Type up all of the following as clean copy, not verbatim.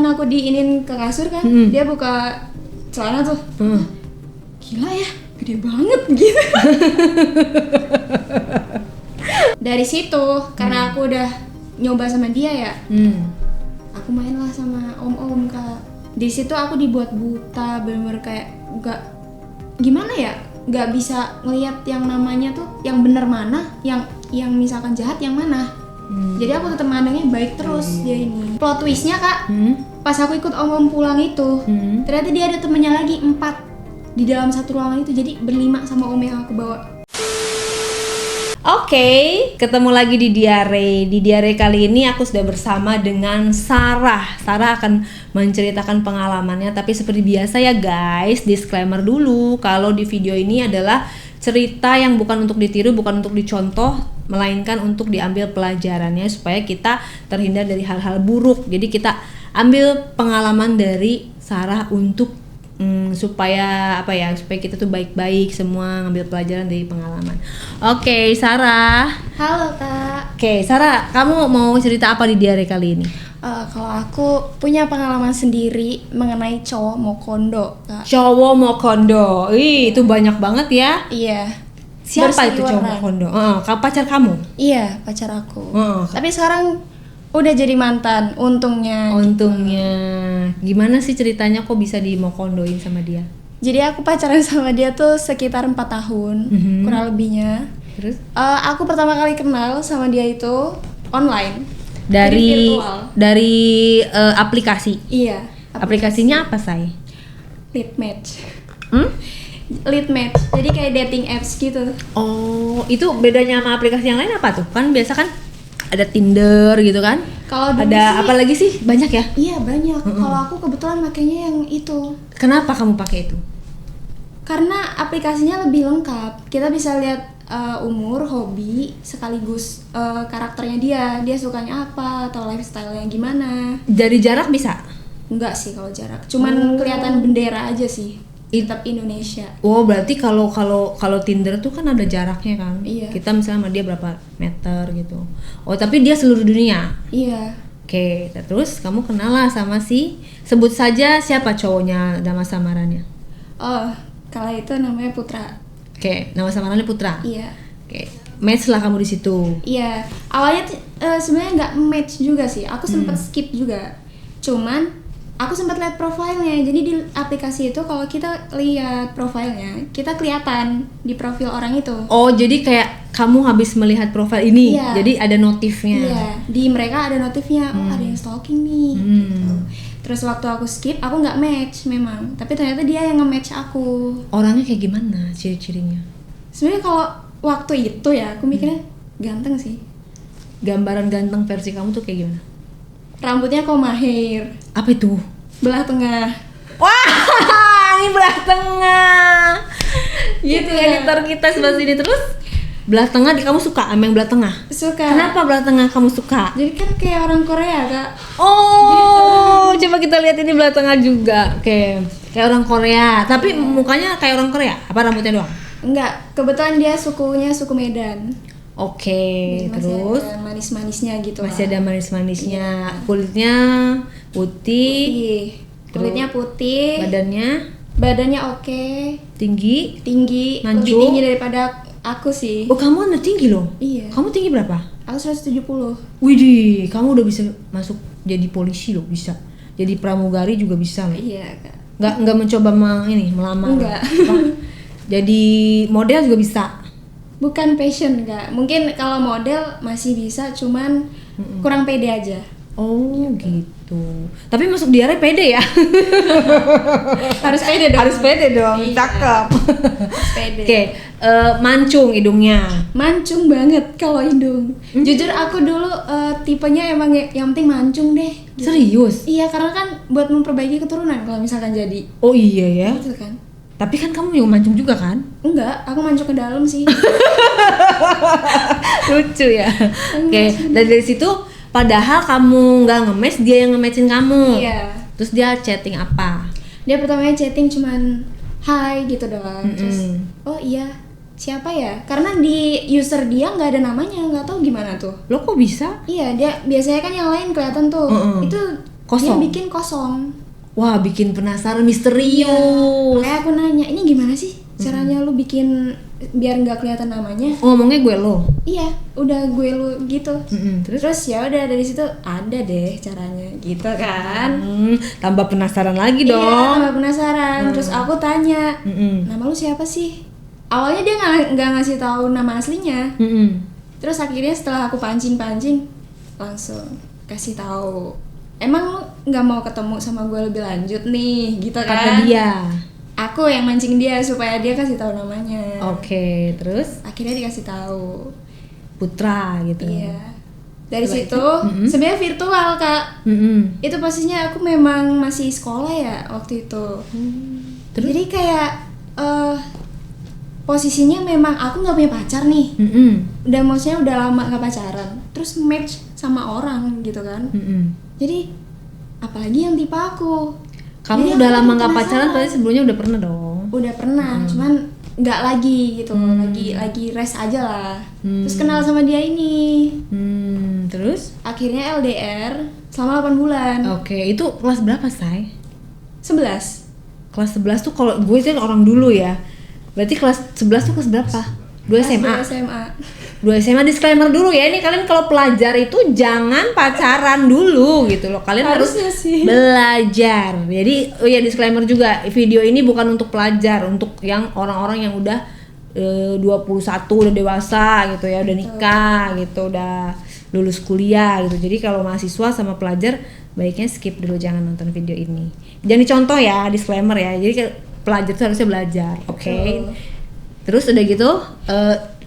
teman aku diinin ke kasur kan, dia buka celana tuh. Gila ya, gede banget gitu. Dari situ karena aku udah nyoba sama dia ya, aku mainlah sama om-om Kak. Di situ aku dibuat buta, bener-bener kayak nggak gimana ya, nggak bisa ngelihat yang namanya tuh yang bener mana, yang misalkan jahat yang mana. Jadi aku tetap mandangnya baik terus dia ini. Plot twistnya Kak, pas aku ikut om-om pulang itu, ternyata dia ada temennya lagi 4 di dalam satu ruangan itu, jadi berlima sama om yang aku bawa. Oke, ketemu lagi di Diare. Di Diare kali ini aku sudah bersama dengan Sarah. Sarah akan menceritakan pengalamannya, tapi seperti biasa ya guys, disclaimer dulu kalau di video ini adalah cerita yang bukan untuk ditiru, bukan untuk dicontoh, melainkan untuk diambil pelajarannya supaya kita terhindar dari hal-hal buruk. Jadi kita ambil pengalaman dari Sarah untuk supaya kita tuh baik-baik semua, ngambil pelajaran dari pengalaman. Oke, Sarah. Halo Kak. Oke, Sarah, kamu mau cerita apa di Diare kali ini? Kalau aku punya pengalaman sendiri mengenai cowok mau kondo Kak. Cowok mau kondo. Ih, itu banyak banget ya. Iya. Siapa itu cowok mau kondo? Pacar kamu? Iya, pacar aku. Tapi sekarang udah jadi mantan, untungnya. Gimana sih ceritanya kok bisa di mau kondoin sama dia? Jadi aku pacaran sama dia tuh sekitar 4 tahun, kurang lebihnya. Terus? Aku pertama kali kenal sama dia itu online. Dari virtual. Aplikasi? Iya. Aplikasinya apa, Say? Lead match. Lead match, jadi kayak dating apps gitu. Oh, itu bedanya sama aplikasi yang lain apa tuh? Kan biasa kan ada Tinder gitu kan? Kalau ada apa lagi sih? Banyak ya? Iya banyak. Kalau aku kebetulan makanya yang itu. Kenapa kamu pakai itu? Karena aplikasinya lebih lengkap. Kita bisa lihat umur, hobi, sekaligus karakternya dia sukanya apa atau lifestyle-nya gimana. Dari jarak bisa? Enggak sih kalau jarak. Cuman kelihatan bendera aja sih. Tetap Indonesia. Oh, berarti kalau Tinder tuh kan ada jaraknya kan? Iya. Kita misalnya sama dia berapa meter gitu. Oh, tapi dia seluruh dunia. Iya. Oke, terus kamu kenal lah sama sebut saja siapa cowoknya, nama samarannya? Oh, kala itu namanya Putra. Oke, nama samarannya Putra. Iya. Oke, match lah kamu di situ. Iya. Awalnya sebenarnya nggak match juga sih. Aku sempat skip juga. Cuman aku sempat lihat profilnya. Jadi di aplikasi itu kalau kita lihat profilnya, kita kelihatan di profil orang itu. Oh, jadi kayak kamu habis melihat profil ini, iya. Jadi ada notifnya. Iya, di mereka ada notifnya. Oh, ada yang stalking nih. Gitu. Terus waktu aku skip, aku nggak match memang. Tapi ternyata dia yang nge-match aku. Orangnya kayak gimana ciri-cirinya? Sebenarnya kalau waktu itu ya, aku mikirnya ganteng sih. Gambaran ganteng versi kamu tuh kayak gimana? Rambutnya komaher. Apa itu? Belah tengah. Wah, ini belah tengah. Gitu ya, editor kita sebelah sini. Terus belah tengah, kamu suka sama yang belah tengah? Suka. Kenapa belah tengah kamu suka? Jadi kan kayak orang Korea Kak. Oh, gitu. Coba kita lihat ini belah tengah juga. Oke, kayak orang Korea. Tapi mukanya kayak orang Korea? Apa rambutnya doang? Enggak, kebetulan dia sukunya suku Medan. Oke, terus masih ada manis-manisnya gitu. Masih ada manis-manisnya. Kulitnya putih. Kulitnya putih. Badannya oke. Tinggi. Mancung. Lebih tinggi daripada aku sih. Oh, kamu anak tinggi loh. Iya. Kamu tinggi berapa? Aku 170. Widih, kamu udah bisa masuk jadi polisi loh, bisa. Jadi pramugari juga bisa loh. Iya, Kak. Nggak mencoba melamar. Enggak. Jadi model juga bisa. Bukan passion Kak. Mungkin kalau model masih bisa, cuman kurang pede aja. Oh gitu. Tapi masuk Diare pede ya? Harus pede dong. Harus pede dong. Iya. Cakep. Pede. Oke, mancung hidungnya. Mancung banget kalau hidung. Jujur aku dulu tipenya emang yang penting mancung deh. Gitu. Serius? Iya, karena kan buat memperbaiki keturunan kalau misalkan jadi. Oh iya ya. Gitu kan. Tapi kan kamu juga mancung juga kan? Enggak, aku mancung ke dalam sih. Lucu ya. Oke, dan dari situ padahal kamu nggak nge-match, dia yang nge-matchin kamu. Iya. Terus dia chatting apa? Dia pertamanya chatting cuman hai gitu doang. Terus oh iya, siapa ya? Karena di user dia nggak ada namanya, nggak tahu gimana tuh. Lo kok bisa? Iya, dia biasanya kan yang lain kelihatan tuh. Itu Kosong? Dia bikin kosong. Wah, bikin penasaran, misterius. Kayak aku nanya, ini gimana sih caranya lu bikin biar nggak kelihatan namanya? Oh, ngomongnya gue lo. Iya, udah gue lu gitu. Terus Terus ya udah dari situ ada deh caranya gitu kan. tambah penasaran lagi Iya, dong. tambah penasaran. Terus aku tanya, nama lu siapa sih? Awalnya dia nggak ngasih tahu nama aslinya. Terus akhirnya setelah aku pancing langsung kasih tahu. Emang lu nggak mau ketemu sama gue lebih lanjut nih, gitu kan? Kata dia. Aku yang mancing dia supaya dia kasih tahu namanya. Oke, terus Akhirnya dikasih tahu. Putra gitu. Iya. Dari Setelah situ sebenarnya virtual, Kak. Itu posisinya aku memang masih sekolah ya waktu itu. Terus? Jadi kayak posisinya memang aku nggak punya pacar nih. Udah maksudnya udah lama nggak pacaran. Terus match sama orang gitu kan. Jadi apalagi yang tipe aku. Kamu Jadi udah aku lama tuh nggak pacaran, penasaran. berarti sebelumnya udah pernah dong. Udah pernah, cuman nggak lagi gitu. Lagi rest aja lah. Terus kenal sama dia ini. Terus? Akhirnya LDR selama 8 bulan. Oke, itu kelas berapa, Say? 11. Kelas 11 tuh kalau gue kan orang dulu ya. Berarti kelas 11 tuh kelas berapa? 2 SMA. 2 SMA. 2 SMA. Disclaimer dulu ya, ini kalian kalau pelajar itu jangan pacaran dulu gitu loh. Kalian harus Harusnya sih. belajar. Jadi oh ya, disclaimer juga, video ini bukan untuk pelajar, untuk yang orang-orang yang udah 21 udah dewasa gitu ya, udah nikah gitu, udah lulus kuliah gitu. Jadi kalau mahasiswa sama pelajar baiknya skip dulu, jangan nonton video ini. Jangan dicontoh ya, disclaimer ya. Jadi pelajar tuh harusnya belajar, oke? Terus udah gitu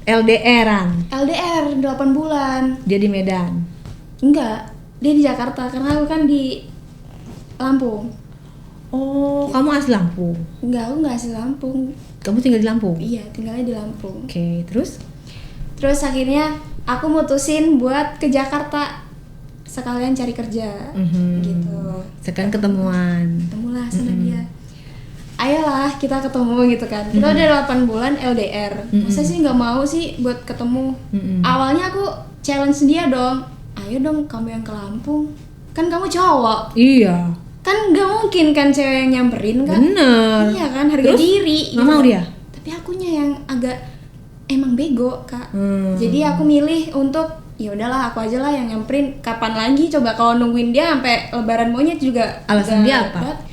LDR-an. LDR 8 bulan. Dia di Medan. Enggak, dia di Jakarta karena aku kan di Lampung. Oh, kamu asli Lampung. Enggak, aku enggak asli Lampung. Kamu tinggal di Lampung? Iya, tinggalnya di Lampung. Oke, terus? Terus akhirnya aku mutusin buat ke Jakarta sekalian cari kerja. Gitu. Sekarang ketemuan. Ketemulah sama dia. Ayolah kita ketemu gitu kan. Kita udah 8 bulan LDR. Masa sih nggak mau sih buat ketemu. Awalnya aku challenge dia dong. Ayo dong kamu yang ke Lampung. Kan kamu cowok. Iya. Kan nggak mungkin kan cewek yang nyamperin kan. Bener. Iya kan, harga Terus? diri. Nggak mau kan. dia? Tapi akunya yang agak emang bego, Kak. Jadi aku milih untuk ya udahlah aku aja lah yang nyamperin. Kapan lagi coba kalau nungguin dia sampai lebaran monyet juga. Alasan dia apa?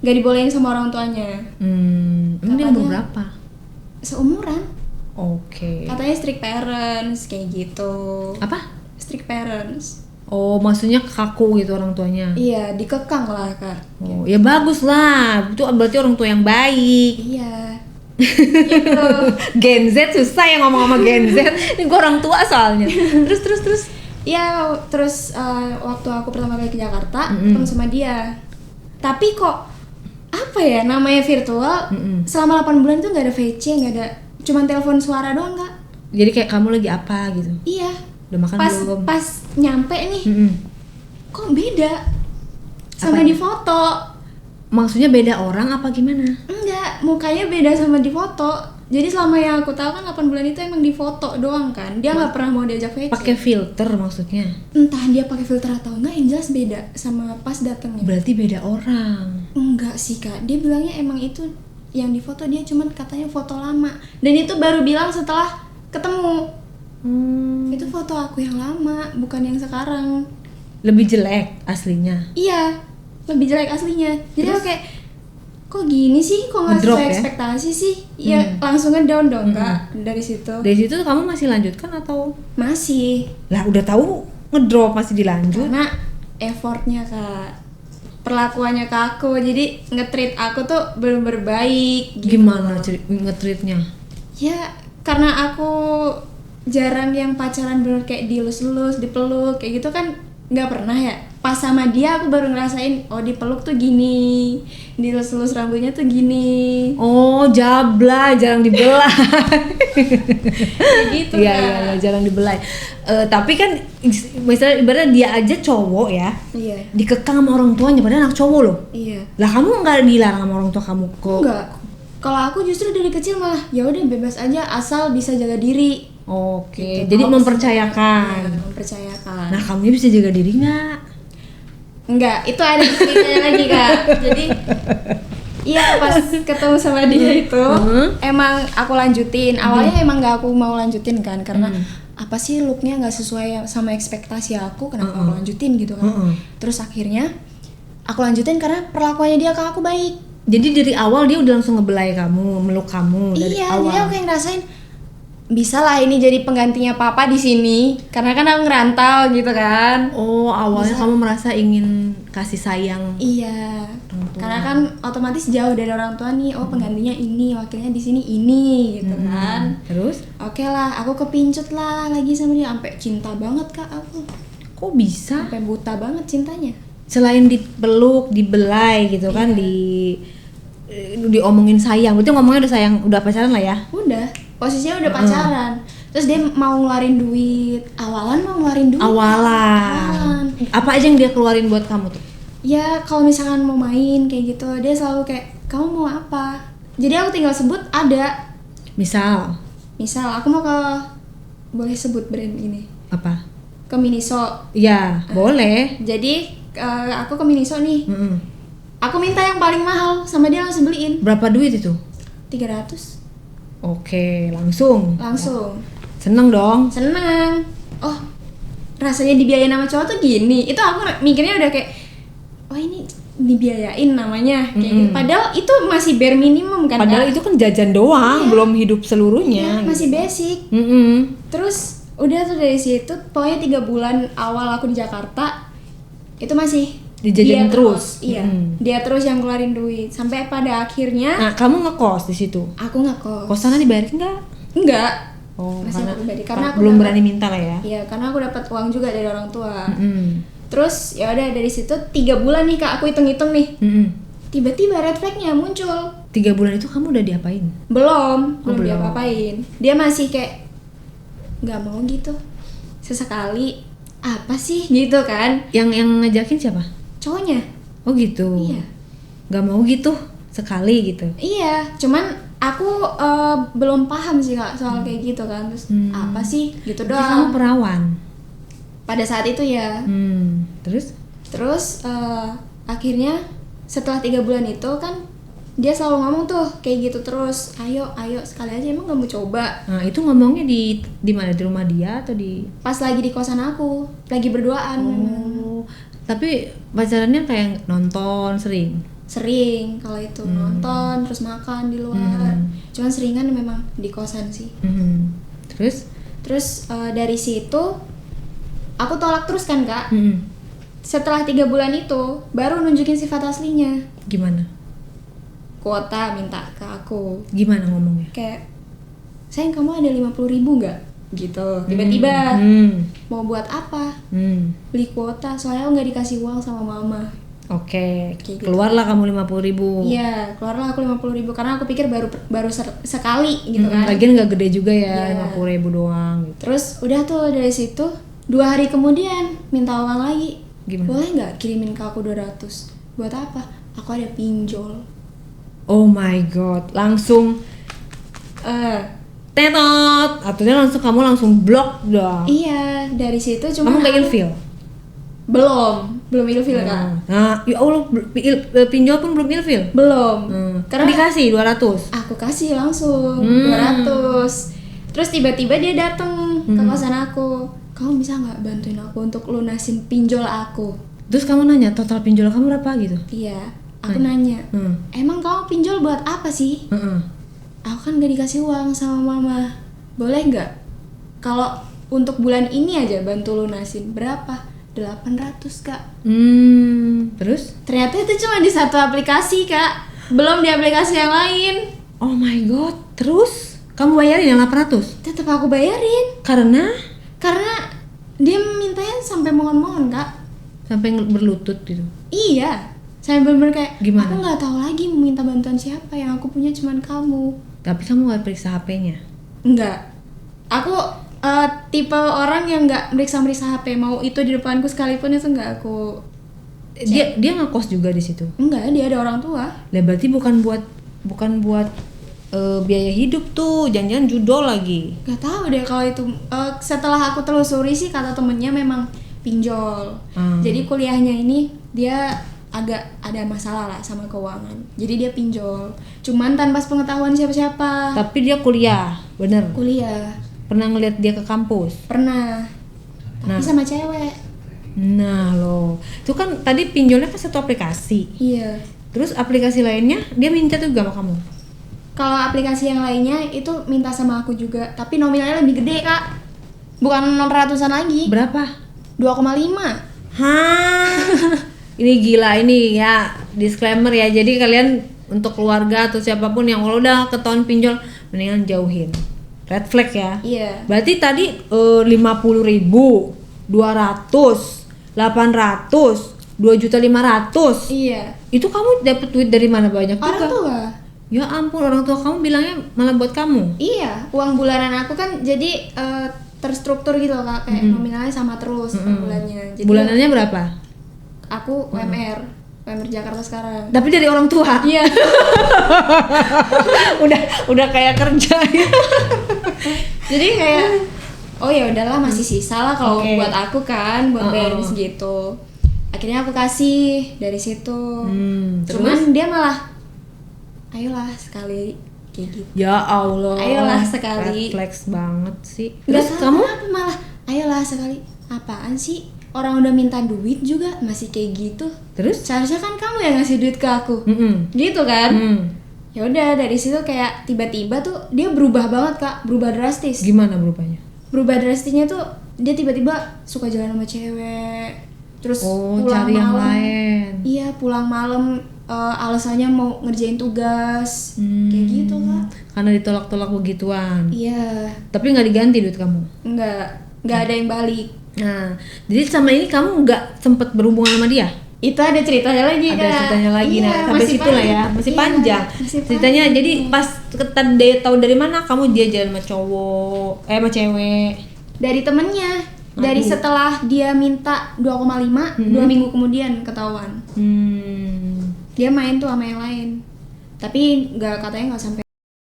Gak dibolehin sama orang tuanya. Ini dia umur berapa? Seumuran. Oke. Katanya strict parents kayak gitu. Apa? Strict parents. Oh, maksudnya kaku gitu orang tuanya. Iya, dikekang lah, Kak. Oh, ya bagus lah. Itu berarti orang tua yang baik. Iya. Gitu. Gen Z susah ya ngomong sama Gen Z. Ini gue orang tua soalnya. Terus. Iya, terus waktu aku pertama kali ke Jakarta ketemu sama dia. Tapi kok apa ya namanya virtual selama 8 bulan itu nggak ada VC, nggak ada, cuman telepon suara doang, Kak. Jadi kayak kamu lagi apa gitu? Iya. Udah makan belum? Pas nyampe nih, kok beda sama Apanya? di foto. Maksudnya beda orang apa gimana? Enggak, mukanya beda sama di foto. Jadi selama yang aku tahu kan 8 bulan itu emang di foto doang kan. Dia nggak pernah mau diajak VC. Pakai filter maksudnya? Entah dia pakai filter atau enggak, yang jelas beda sama pas datangnya. Berarti beda orang. Enggak sih, Kak. Dia bilangnya emang itu yang di foto, dia cuman katanya foto lama. Dan itu baru bilang setelah ketemu. Itu foto aku yang lama, bukan yang sekarang. Lebih jelek aslinya. Iya, lebih jelek aslinya. Jadi aku kayak, kok gini sih, kok nggak Ngedrop sesuai ya? ekspektasi sih? Ya langsung ngedown dong, Kak, dari situ. Dari situ kamu masih lanjutkan atau? Masih, Lah udah tahu ngedrop masih dilanjut. karena effortnya, Kak, perlakuannya ke aku, jadi nge-treat aku tuh bener-bener baik gitu. Gimana nge-treatnya? Ya, karena aku jarang yang pacaran bener kayak dilus-lus, dipeluk, kayak gitu kan nggak pernah ya. Pas sama dia aku baru ngerasain, oh dipeluk tuh gini, dilus-lus rambutnya tuh gini. Oh, jabla, jarang dibelai. Kayak gitu, Iya, Kak. iya, jarang dibelai. Tapi kan misalnya ibaratnya dia aja cowok ya, Iya. dikekang sama orang tuanya padahal anak cowok loh. Iya. Lah kamu nggak dilarang sama orang tua kamu kok? Enggak. Kalau aku justru dari kecil malah ya udah bebas aja asal bisa jaga diri. Oke, Gitu. jadi Kalau mempercayakan. Iya, mempercayakan. Nah, kamu bisa jaga diri nggak? Enggak, itu ada ceritanya lagi Kak. Jadi iya pas ketemu sama dia itu emang aku lanjutin. Awalnya emang nggak aku mau lanjutin kan karena apa sih looknya nggak sesuai sama ekspektasi aku, kenapa aku lanjutin gitu kan. Terus akhirnya aku lanjutin karena perlakuannya dia ke aku baik. Jadi dari awal dia udah langsung ngebelai kamu, meluk kamu dari Iya, awal. jadi aku kayak ngerasain bisa lah ini jadi penggantinya papa di sini karena kan aku ngerantau gitu kan. Oh, awalnya kamu merasa ingin kasih sayang. Iya, karena kan otomatis jauh dari orang tua nih. Oh, penggantinya ini, wakilnya di sini ini gitu kan. Terus? Oke lah, aku kepincut lah lagi sama dia sampai cinta banget Kak aku. Kok bisa? Sampai buta banget cintanya. Selain dipeluk, dibelai gitu kan, diomongin sayang. Berarti ngomongnya udah sayang, udah pacaran lah ya? Udah, posisinya udah pacaran. Terus dia mau ngeluarin duit. Awalan mau ngeluarin duit. Awalan. Apa aja yang dia keluarin buat kamu tuh? Ya kalau misalkan mau main kayak gitu, dia selalu kayak, kamu mau apa? Jadi aku tinggal sebut ada. Misal Misal aku mau ke, boleh sebut brand ini, apa? ke Miniso. Ya, boleh. Jadi aku ke Miniso nih. Mm-mm. Aku minta yang paling mahal sama dia langsung beliin. Berapa duit itu? 300. Oke, langsung. Seneng dong. Seneng. Oh, rasanya dibiayain sama cowok tuh gini. Itu aku mikirnya udah kayak, oh ini dibiayain namanya kayak gitu. Padahal itu masih bare minimum kan. Padahal itu kan jajan doang, belum hidup seluruhnya. Iya, masih basic. Terus udah tuh dari situ, pokoknya 3 bulan awal aku di Jakarta itu masih dijajanin dia terus. Iya, dia terus yang keluarin duit sampai pada akhirnya. Nah, kamu ngekos di situ? Aku ngekos. Kosannya dibayarin nggak? Enggak. Oh, Masih aku pribadi. Karena aku belum dapet, berani minta lah ya. Iya, karena aku dapat uang juga dari orang tua. Terus ya udah dari situ 3 bulan nih Kak, aku hitung-hitung nih. Tiba-tiba red flag-nya muncul. 3 bulan itu kamu udah diapain? Belum belum. diapa-apain. Dia masih kayak nggak mau gitu. Sesekali apa sih gitu kan? Yang ngajakin siapa? Cowoknya. Oh gitu. Iya. Gak mau gitu sekali gitu. Iya, cuman aku belum paham sih Kak soal kayak gitu kan. Terus apa sih gitu Tapi doang. kamu perawan. Pada saat itu ya. Terus akhirnya setelah 3 bulan itu kan dia selalu ngomong tuh kayak gitu terus, ayo sekali aja, emang gak mau coba? Nah itu ngomongnya di mana, di rumah dia atau di? Pas lagi di kosan aku, lagi berduaan. Tapi pacarannya kayak nonton sering kalau itu nonton terus makan di luar. Cuman seringan memang di kosan sih. Terus dari situ aku tolak terus kan Kak. Setelah 3 bulan itu baru nunjukin sifat aslinya. Gimana? Kuota minta ke aku. Gimana ngomongnya? Kayak, sayang kamu ada 50.000 nggak? Gitu. Tiba-tiba mau buat apa? Beli kuota. Soalnya aku nggak dikasih uang sama mama. Oke. Gitu. Keluarlah kamu 50.000. Iya, keluarlah aku 50.000 karena aku pikir baru sekali gitu kan. Lagian nggak gede juga ya, 50.000 Iya. doang. Gitu. Terus udah tuh dari situ 2 hari kemudian minta uang lagi. Gimana? Boleh nggak kirimin ke aku 200? Buat apa? Aku ada pinjol. Oh my god, langsung tetot. Artinya kamu langsung blok dong. Iya, dari situ cuma Kamu nggak ilfeel? Belum ilfeel Kak. Nah, ya Allah, pinjol pun belum ilfeel? Belum. Karena dikasih 200? Aku kasih langsung 200. Terus tiba-tiba dia datang ke kosan aku. Kamu bisa nggak bantuin aku untuk lunasin pinjol aku? Terus kamu nanya total pinjol kamu berapa gitu? Iya, aku nanya. Emang kamu pinjol buat apa sih? Aku kan gak dikasih uang sama mama. Boleh nggak? Kalau untuk bulan ini aja bantu lunasin berapa? 800 Kak. Terus? Ternyata itu cuma di satu aplikasi Kak, belum di aplikasi yang lain. Oh my god, terus? Kamu bayarin yang 800? Tetap aku bayarin. Karena dia mintanya sampai mohon-mohon Kak. Sampai berlutut gitu? Iya, saya bener-bener kayak gimana? Aku nggak tahu lagi mau minta bantuan siapa, yang aku punya cuman kamu. Tapi kamu nggak periksa HP-nya? Enggak, aku tipe orang yang nggak meriksa HP, mau itu di depanku sekalipun itu nggak aku. Dia ngekos juga di situ? Enggak, dia ada orang tua. Lah berarti bukan buat biaya hidup tuh, jangan-jangan judol lagi. Gak tahu deh kalau itu. Setelah aku telusuri sih kata temennya memang pinjol. Jadi kuliahnya ini dia agak ada masalah lah sama keuangan. Jadi dia pinjol. Cuman tanpa pengetahuan siapa-siapa. Tapi dia kuliah, bener? Kuliah. Pernah ngeliat dia ke kampus? Pernah. Tapi sama cewek. Nah loh, itu kan tadi pinjolnya kan satu aplikasi. Iya. Terus aplikasi lainnya dia minta juga sama kamu? Kalau aplikasi yang lainnya itu minta sama aku juga, tapi nominalnya lebih gede kak. Bukan 600-an lagi. Berapa? 2,5. Hah? Ini gila ini ya, disclaimer ya. Jadi kalian untuk keluarga atau siapapun yang kalau udah ketahuan pinjol, mendingan jauhin. Red flag ya. Iya. Berarti tadi 50.000, 200, 800, 2.500.000. Iya. Itu kamu dapet duit dari mana banyak Orang juga? tua. Ya ampun, orang tua kamu bilangnya malah buat kamu. Iya, uang bulanan aku kan jadi terstruktur gitu loh kak, kayak nominalnya sama terus per bulannya. Jadi Bulanannya berapa? aku UMR Jakarta sekarang. Tapi dari orang tua. Iya. udah kayak kerja ya. Jadi kayak oh ya udahlah masih sisa lah kalau Oke. buat aku kan buat bayarin segitu. Akhirnya aku kasih dari situ. Cuman dia malah ayolah sekali kayak gitu. Ya Allah. Ayolah sekali. Refleks banget sih. Terus Terus kamu? malah ayolah sekali. Apaan sih? Orang udah minta duit juga masih kayak gitu. Terus? Seharusnya kan kamu yang ngasih duit ke aku. Gitu kan? Ya udah dari situ kayak tiba-tiba tuh dia berubah banget kak, berubah drastis. Gimana berubahnya? Berubah drastisnya tuh dia tiba-tiba suka jalan sama cewek. Terus pulang cari yang malam. lain. Iya, pulang malam alasannya mau ngerjain tugas. Kayak gitu kak. Karena ditolak-tolak begituan. Iya. Tapi nggak diganti duit kamu. Nggak ada yang balik. Nah, jadi sama ini kamu nggak sempet berhubungan sama dia? Itu ada ceritanya lagi Ada kak. ceritanya lagi. Iya, Nah, sampai situ lah ya, masih Iya, panjang. masih Ceritanya panjang. jadi pas dia tahu dari mana kamu dia jalan sama cowok, sama cewek. Dari temennya. Dari setelah dia minta 2,5, 2 minggu kemudian ketahuan. Dia main tuh sama yang lain. Tapi katanya nggak sampai.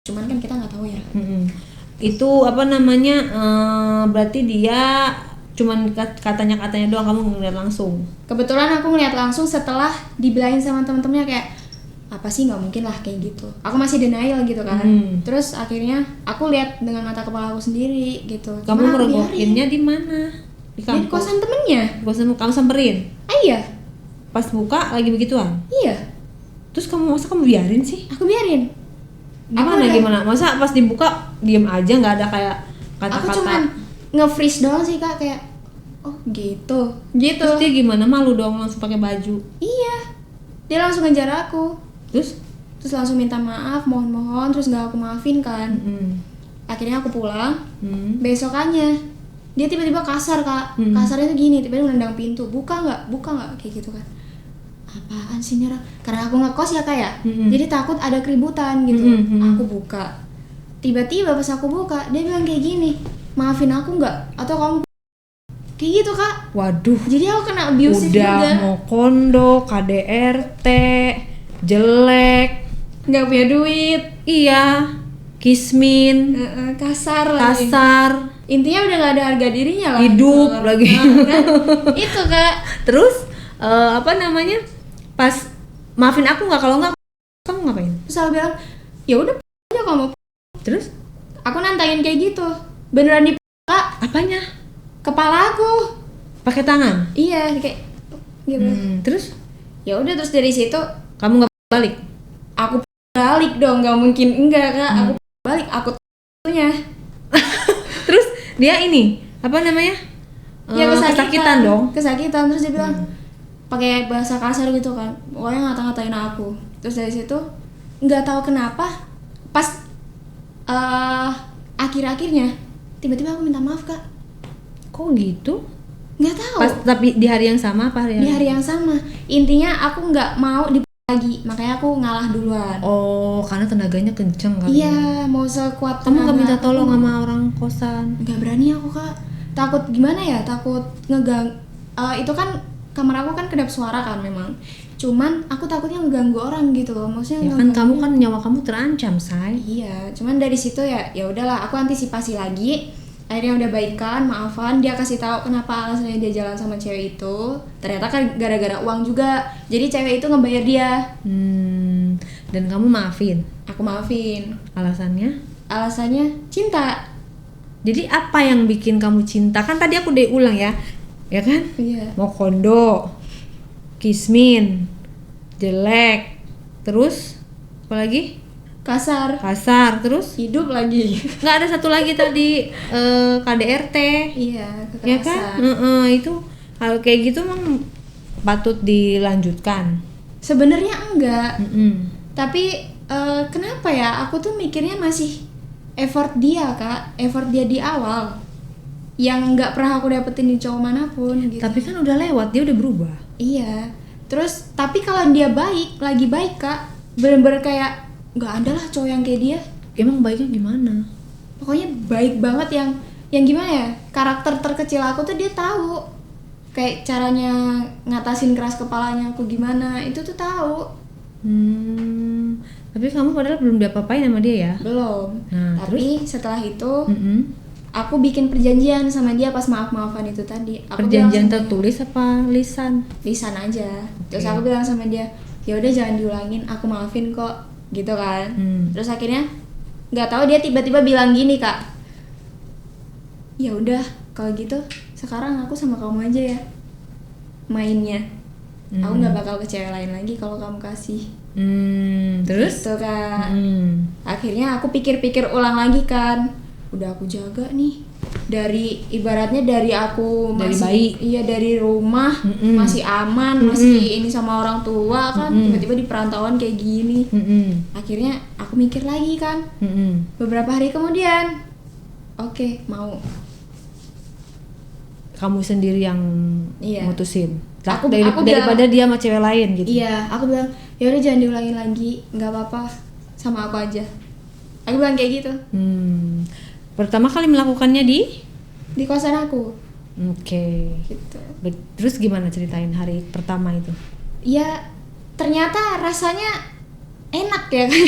Cuman kan kita nggak tahu ya. Itu apa namanya? Berarti dia cuman katanya doang, kamu ngeliat langsung. Kebetulan aku ngeliat langsung setelah dibilangin sama temen-temennya kayak apa sih nggak mungkin lah kayak gitu. Aku masih denial gitu kan. Terus akhirnya aku lihat dengan mata kepala aku sendiri gitu. Kamu Cuman aku merogokinnya di mana? Di biarin. Di kampus. kosan temennya. Di kosan kamu samperin. Iya. Pas buka lagi begituan. Iya. Terus masa kamu biarin sih? Aku biarin. Gimana? Masa pas dibuka diem aja nggak ada kayak Aku kata-kata? cuman nge-freeze doang sih kak kayak oh gitu. Terus dia gimana? Malu dong langsung pakai baju. Iya. Dia langsung ngejar aku. Terus? Terus langsung minta maaf, mohon terus nggak aku maafin kan. Akhirnya aku pulang. Besokannya dia tiba-tiba kasar kak. Kasarnya tuh gini, tiba-tiba nendang pintu, buka nggak kayak gitu kan. Apaan sih nih orang? Karena aku ngekos ya kak ya. Jadi takut ada keributan gitu. Aku buka. Tiba-tiba pas aku buka dia bilang kayak gini, maafin aku nggak? Atau kamu kayak gitu kak. Waduh. Jadi aku kena abusive Udah juga. mau kondo, KDRT, jelek, Nggak punya duit. iya, kismin, Kasar lagi. kasar, Intinya udah nggak ada harga dirinya lah. hidup gitu. lagi. Kan? Itu kak. Terus apa namanya? Pas maafin aku nggak? Kalau nggak kamu ngapain? Terus aku bilang ya udah aja kamu. Terus Aku nantangin kayak gitu. Beneran di kak apanya? kepala aku. Pakai tangan? Iya kayak gitu. Terus Ya udah terus dari situ kamu nggak balik? aku balik dong, nggak mungkin enggak kak. Aku balik, aku nya. Terus dia ini apa namanya? Ya kesakitan dong. Kesakitan terus dia bilang pakai bahasa kasar gitu kan. Pokoknya ngata-ngatain aku. Terus dari situ nggak tahu kenapa pas akhir-akhirnya tiba-tiba aku minta maaf kak. Kok gitu? Nggak tahu. Tapi di hari yang sama apa hari Di hari yang sama. Intinya aku nggak mau lagi, makanya aku ngalah duluan. Oh, karena tenaganya kenceng kali. Iya, mau sekuat Kamu nggak tenaga minta aku. tolong sama orang kosan? Nggak berani aku kak. Takut gimana ya? Takut itu kan kamar aku kan kedap suara kan memang. Cuman aku takutnya ngeganggu orang gitu loh. Maksudnya Ya kan kamu kan nyawa kamu terancam, say. Iya, cuman dari situ ya udahlah aku antisipasi lagi. akhirnya udah baikan, maafan, dia kasih tahu kenapa alasannya dia jalan sama cewek itu. Ternyata kan gara-gara uang juga. Jadi cewek itu ngebayar dia. Dan kamu maafin? Aku maafin. Alasannya? Alasannya cinta. Jadi apa yang bikin kamu cinta? Kan tadi aku udah ulang ya kan? Iya. Mau kondo, kismin, jelek, terus apa lagi? Kasar, terus? hidup lagi. Nggak ada satu lagi tadi KDRT. Iya, kekerasan. Ya kan? Itu hal kayak gitu emang patut dilanjutkan. Sebenarnya enggak. Tapi kenapa ya? Aku tuh mikirnya masih effort dia, Kak. Effort dia di awal. Yang nggak pernah aku dapetin di cowok manapun gitu. Tapi kan udah lewat, dia udah berubah. Iya. Terus tapi kalau dia baik, lagi baik, Kak, bener-bener kayak nggak ada lah cowok yang kayak dia. Emang baiknya gimana? Pokoknya baik banget yang gimana ya? Karakter terkecil aku tuh dia tahu. Kayak caranya ngatasin keras kepalanya aku gimana, itu tuh tahu. Tapi kamu padahal belum diapa-apain sama dia ya? Belum. Nah, tapi setelah itu aku bikin perjanjian sama dia pas maaf-maafan itu tadi. Aku perjanjian tertulis apa lisan? Lisan aja. Terus aku bilang sama dia, ya udah jangan diulangin, aku maafin kok, gitu kan. Terus akhirnya nggak tahu dia tiba-tiba bilang gini, Kak, ya udah kalau gitu sekarang aku sama kamu aja ya mainnya. Aku nggak bakal ke cewek lain lagi kalau kamu kasih. Terus? Gitu, Kak. Akhirnya aku pikir-pikir ulang lagi kan. Udah aku jaga nih. Dari ibaratnya dari aku dari masih bayi. Iya, dari rumah masih aman, masih ini sama orang tua kan, tiba-tiba di perantauan kayak gini. Akhirnya aku mikir lagi kan. Beberapa hari kemudian, oke, mau. Kamu sendiri yang mutusin. Daripada dia sama cewek lain gitu. Iya, aku bilang, ya udah jangan diulangin lagi, nggak apa-apa, sama aku aja. Aku bilang kayak gitu. Pertama kali melakukannya di kosan aku. Oke. Gitu. Terus gimana ceritain hari pertama itu? Ya ternyata rasanya enak ya kan.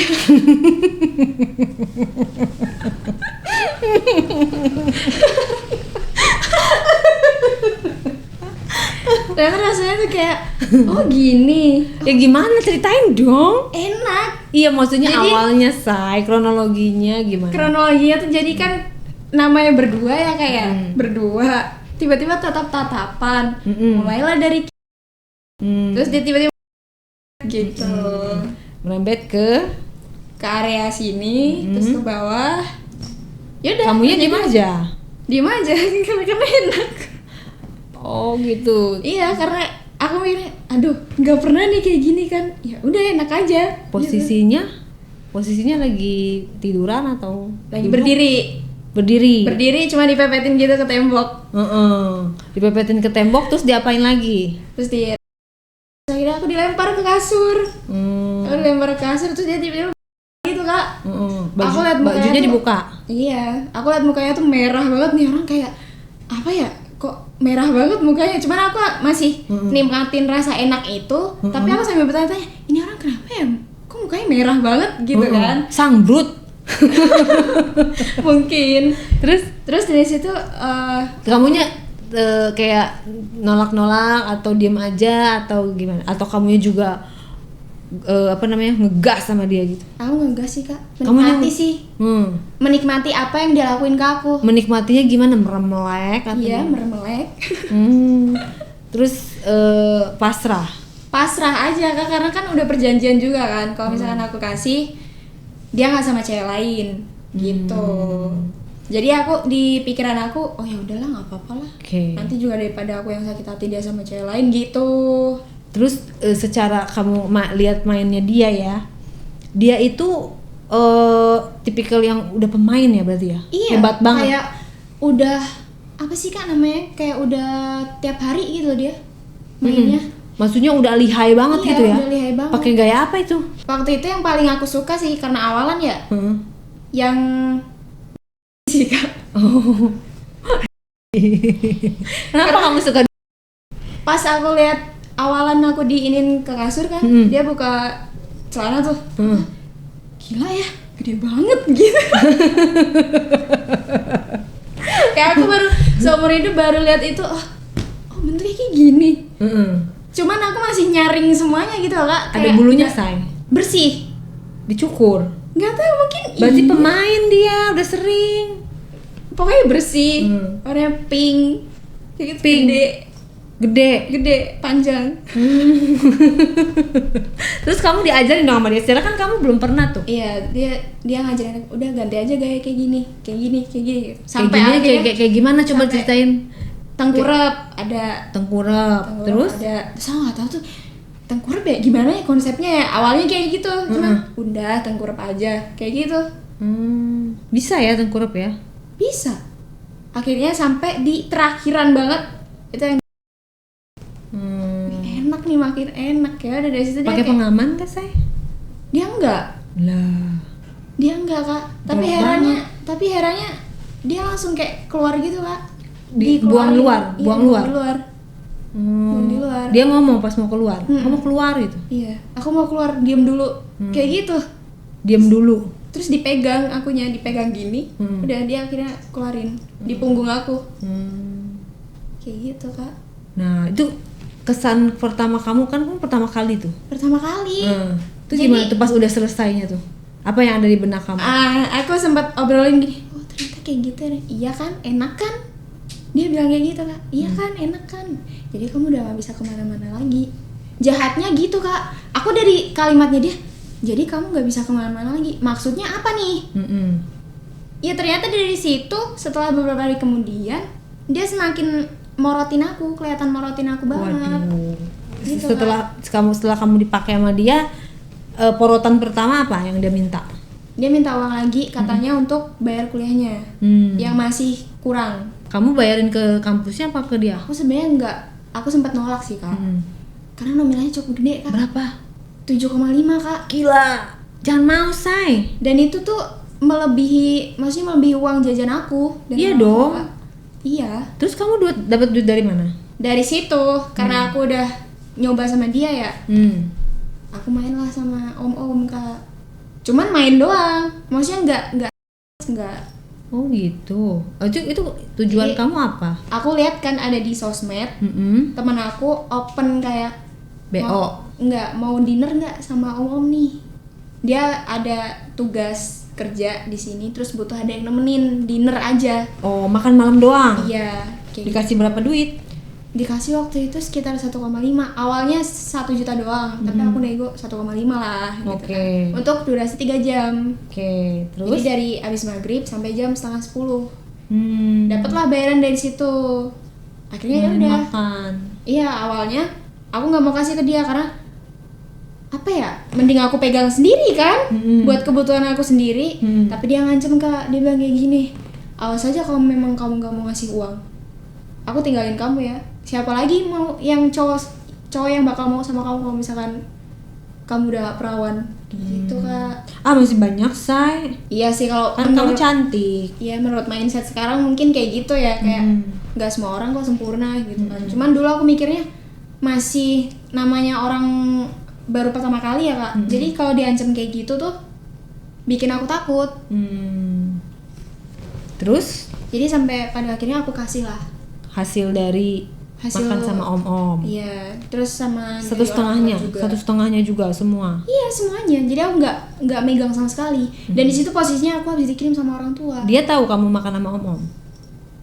Ternyata rasanya tuh kayak oh gini. Ya gimana, ceritain dong. Enak. Iya, maksudnya Jadi, awalnya kronologinya gimana? Kronologinya tuh jadi kan namanya berdua ya kayak berdua. Tiba-tiba tatap-tatapan. Mulailah dari terus dia tiba-tiba gitu. Merembet ke area sini, terus ke bawah. Yaudah. Kamunya diem aja. Diem aja karena enak. Oh gitu. Iya, karena aku mikirnya, aduh, nggak pernah nih kayak gini kan. Ya udah enak aja. Posisinya lagi tiduran atau lagi duduk? Berdiri cuma dipepetin gitu ke tembok. Dipepetin ke tembok terus diapain lagi? Terus akhirnya aku dilempar ke kasur. Aku dilempar ke kasur terus dia tiba-tiba gitu, Kak. Aku lihat bajunya tuh, dibuka. Iya, aku lihat mukanya tuh merah banget nih orang, kayak apa ya? Kok merah banget mukanya? Cuman aku masih nikmatin rasa enak itu, tapi aku sambil bertanya-tanya, ini orang kenapa ya? Kok mukanya merah banget gitu kan? Sangbrut. Mungkin. Terus dari situ kamunya kayak nolak-nolak atau diem aja atau gimana? Atau kamunya juga ngegas sama dia gitu? Aku ngegas sih, Kak. Menikmati sih. Menikmati apa yang dia lakuin ke aku. Menikmatinya gimana? Meremelek atau? Iya, meremelek. Terus pasrah aja, Kak, karena kan udah perjanjian juga kan. Kalau misalkan aku kasih, dia nggak sama cewek lain gitu. Jadi aku di pikiran aku, oh ya udahlah, nggak apa-apa lah. Nanti juga daripada aku yang sakit hati dia sama cewek lain gitu. Terus secara kamu lihat mainnya dia itu tipikal yang udah pemain ya berarti ya? Iya, hebat banget. Kayak udah apa sih, Kak, namanya, kayak udah tiap hari gitu dia mainnya. Maksudnya udah lihai banget gitu ya? Udah lihai banget. Pakai gaya apa itu? Waktu itu yang paling aku suka sih karena awalan ya, yang sih, Kak. Kenapa kamu suka? Pas aku lihat awalan aku diinin ke kasur kan, dia buka celana tuh. Gila ya, gede banget gitu. Kayak aku baru seumur hidup baru lihat itu, oh bentuknya kayak gini. Cuman aku masih nyaring semuanya gitu loh, Kak. Ada bulunya, say? Bersih. Dicukur? Nggak tahu, mungkin Berarti pemain dia, udah sering. Pokoknya bersih, warnanya pink, kayak gitu, Pink. Gede, panjang. Terus kamu diajarin dong sama dia, secara kan kamu belum pernah tuh. Iya, dia ngajarin aku, udah ganti aja gaya kayak gini. Sampai akhirnya kayak gimana, coba sampai ceritain. Tengkurap ada, Terus ada. Terus aku nggak tahu tuh tengkurap ya gimana ya konsepnya ya. Awalnya kayak gitu, cuma udah tengkurap aja kayak gitu. Bisa ya tengkurap ya? Bisa. Akhirnya sampai di terakhiran banget itu yang enak nih, makin enak ya. Udah dari situ dia Pakai kayak, pengaman kah, say? dia enggak, Kak. Tapi herannya dia langsung kayak keluar gitu, Kak. Buang luar. Buang di luar. Dia ngomong pas mau keluar, kamu keluar gitu. Iya, aku mau keluar, diam dulu. Kayak gitu. Diam dulu. Terus dipegang gini. Udah dia akhirnya keluarin di punggung aku. Kayak gitu, Kak. Nah, itu kesan pertama kamu kan pertama kali tuh. Pertama kali. Itu gimana tuh pas udah selesainya tuh? Apa yang ada di benak kamu? Aku sempat obrolin gini. Oh, ternyata kayak gitu ya. Iya kan, enak kan? Dia bilang kayak gitu, Kak. Iya kan, enak kan. Jadi kamu udah gak bisa kemana-mana lagi. Jahatnya gitu, Kak. Aku dari kalimatnya dia, jadi kamu gak bisa kemana-mana lagi. Maksudnya apa nih? Ya ternyata dari situ setelah beberapa hari kemudian dia semakin morotin aku, kelihatan morotin aku banget. Waduh. Gitu, setelah kamu dipakai sama dia, porotan pertama apa yang dia minta? Dia minta uang lagi katanya untuk bayar kuliahnya yang masih kurang. Kamu bayarin ke kampusnya apa ke dia? Aku sebenarnya enggak, aku sempat nolak sih, Kak. Karena nominalnya cukup gede, Kak. Berapa? 7,5, Kak. Gila. Jangan mau, say. Dan itu tuh melebihi uang jajan aku. Iya dong. Kak. Iya. Terus kamu dapat duit dari mana? Dari situ, karena aku udah nyoba sama dia ya. Aku main lah sama om-om, Kak. Cuman main doang. Maksudnya enggak. Oh gitu. Itu tujuan Jadi, kamu apa? Aku lihat kan ada di sosmed. Teman aku open kayak BO. mau dinner nggak sama om-om nih. Dia ada tugas kerja di sini, terus butuh ada yang nemenin dinner aja. Oh, makan malam doang? Iya. Dikasih berapa duit? Dikasih waktu itu sekitar 1,5. Awalnya 1 juta doang, tapi aku nego 1,5 lah gitu kan. Untuk durasi 3 jam. Terus? Jadi dari abis maghrib sampai jam 9:30. Dapatlah bayaran dari situ. Akhirnya ya udah. Makan. Iya, awalnya aku nggak mau kasih ke dia karena apa ya? Mending aku pegang sendiri kan, buat kebutuhan aku sendiri. Tapi dia ngancem, Kak. Dia bilang kayak gini. Awas aja kalau memang kamu nggak mau ngasih uang, aku tinggalin kamu ya. Siapa lagi mau yang cowok yang bakal mau sama kamu kalau misalkan kamu udah perawan gitu, Kak. Masih banyak, say. Iya sih, kalau kan kamu cantik. Iya, menurut mindset sekarang mungkin kayak gitu ya, kayak nggak semua orang kok sempurna gitu kan. Cuman dulu aku mikirnya masih namanya orang baru pertama kali ya, Kak. Jadi kalau diancam kayak gitu tuh bikin aku takut. Terus? Jadi sampai pada akhirnya aku kasih lah Hasil dari makan sama om-om. Iya, terus sama 1,5-nya juga semua. Iya, semuanya. Jadi aku nggak megang sama sekali. Dan di situ posisinya aku habis dikirim sama orang tua. Dia tahu kamu makan sama om-om?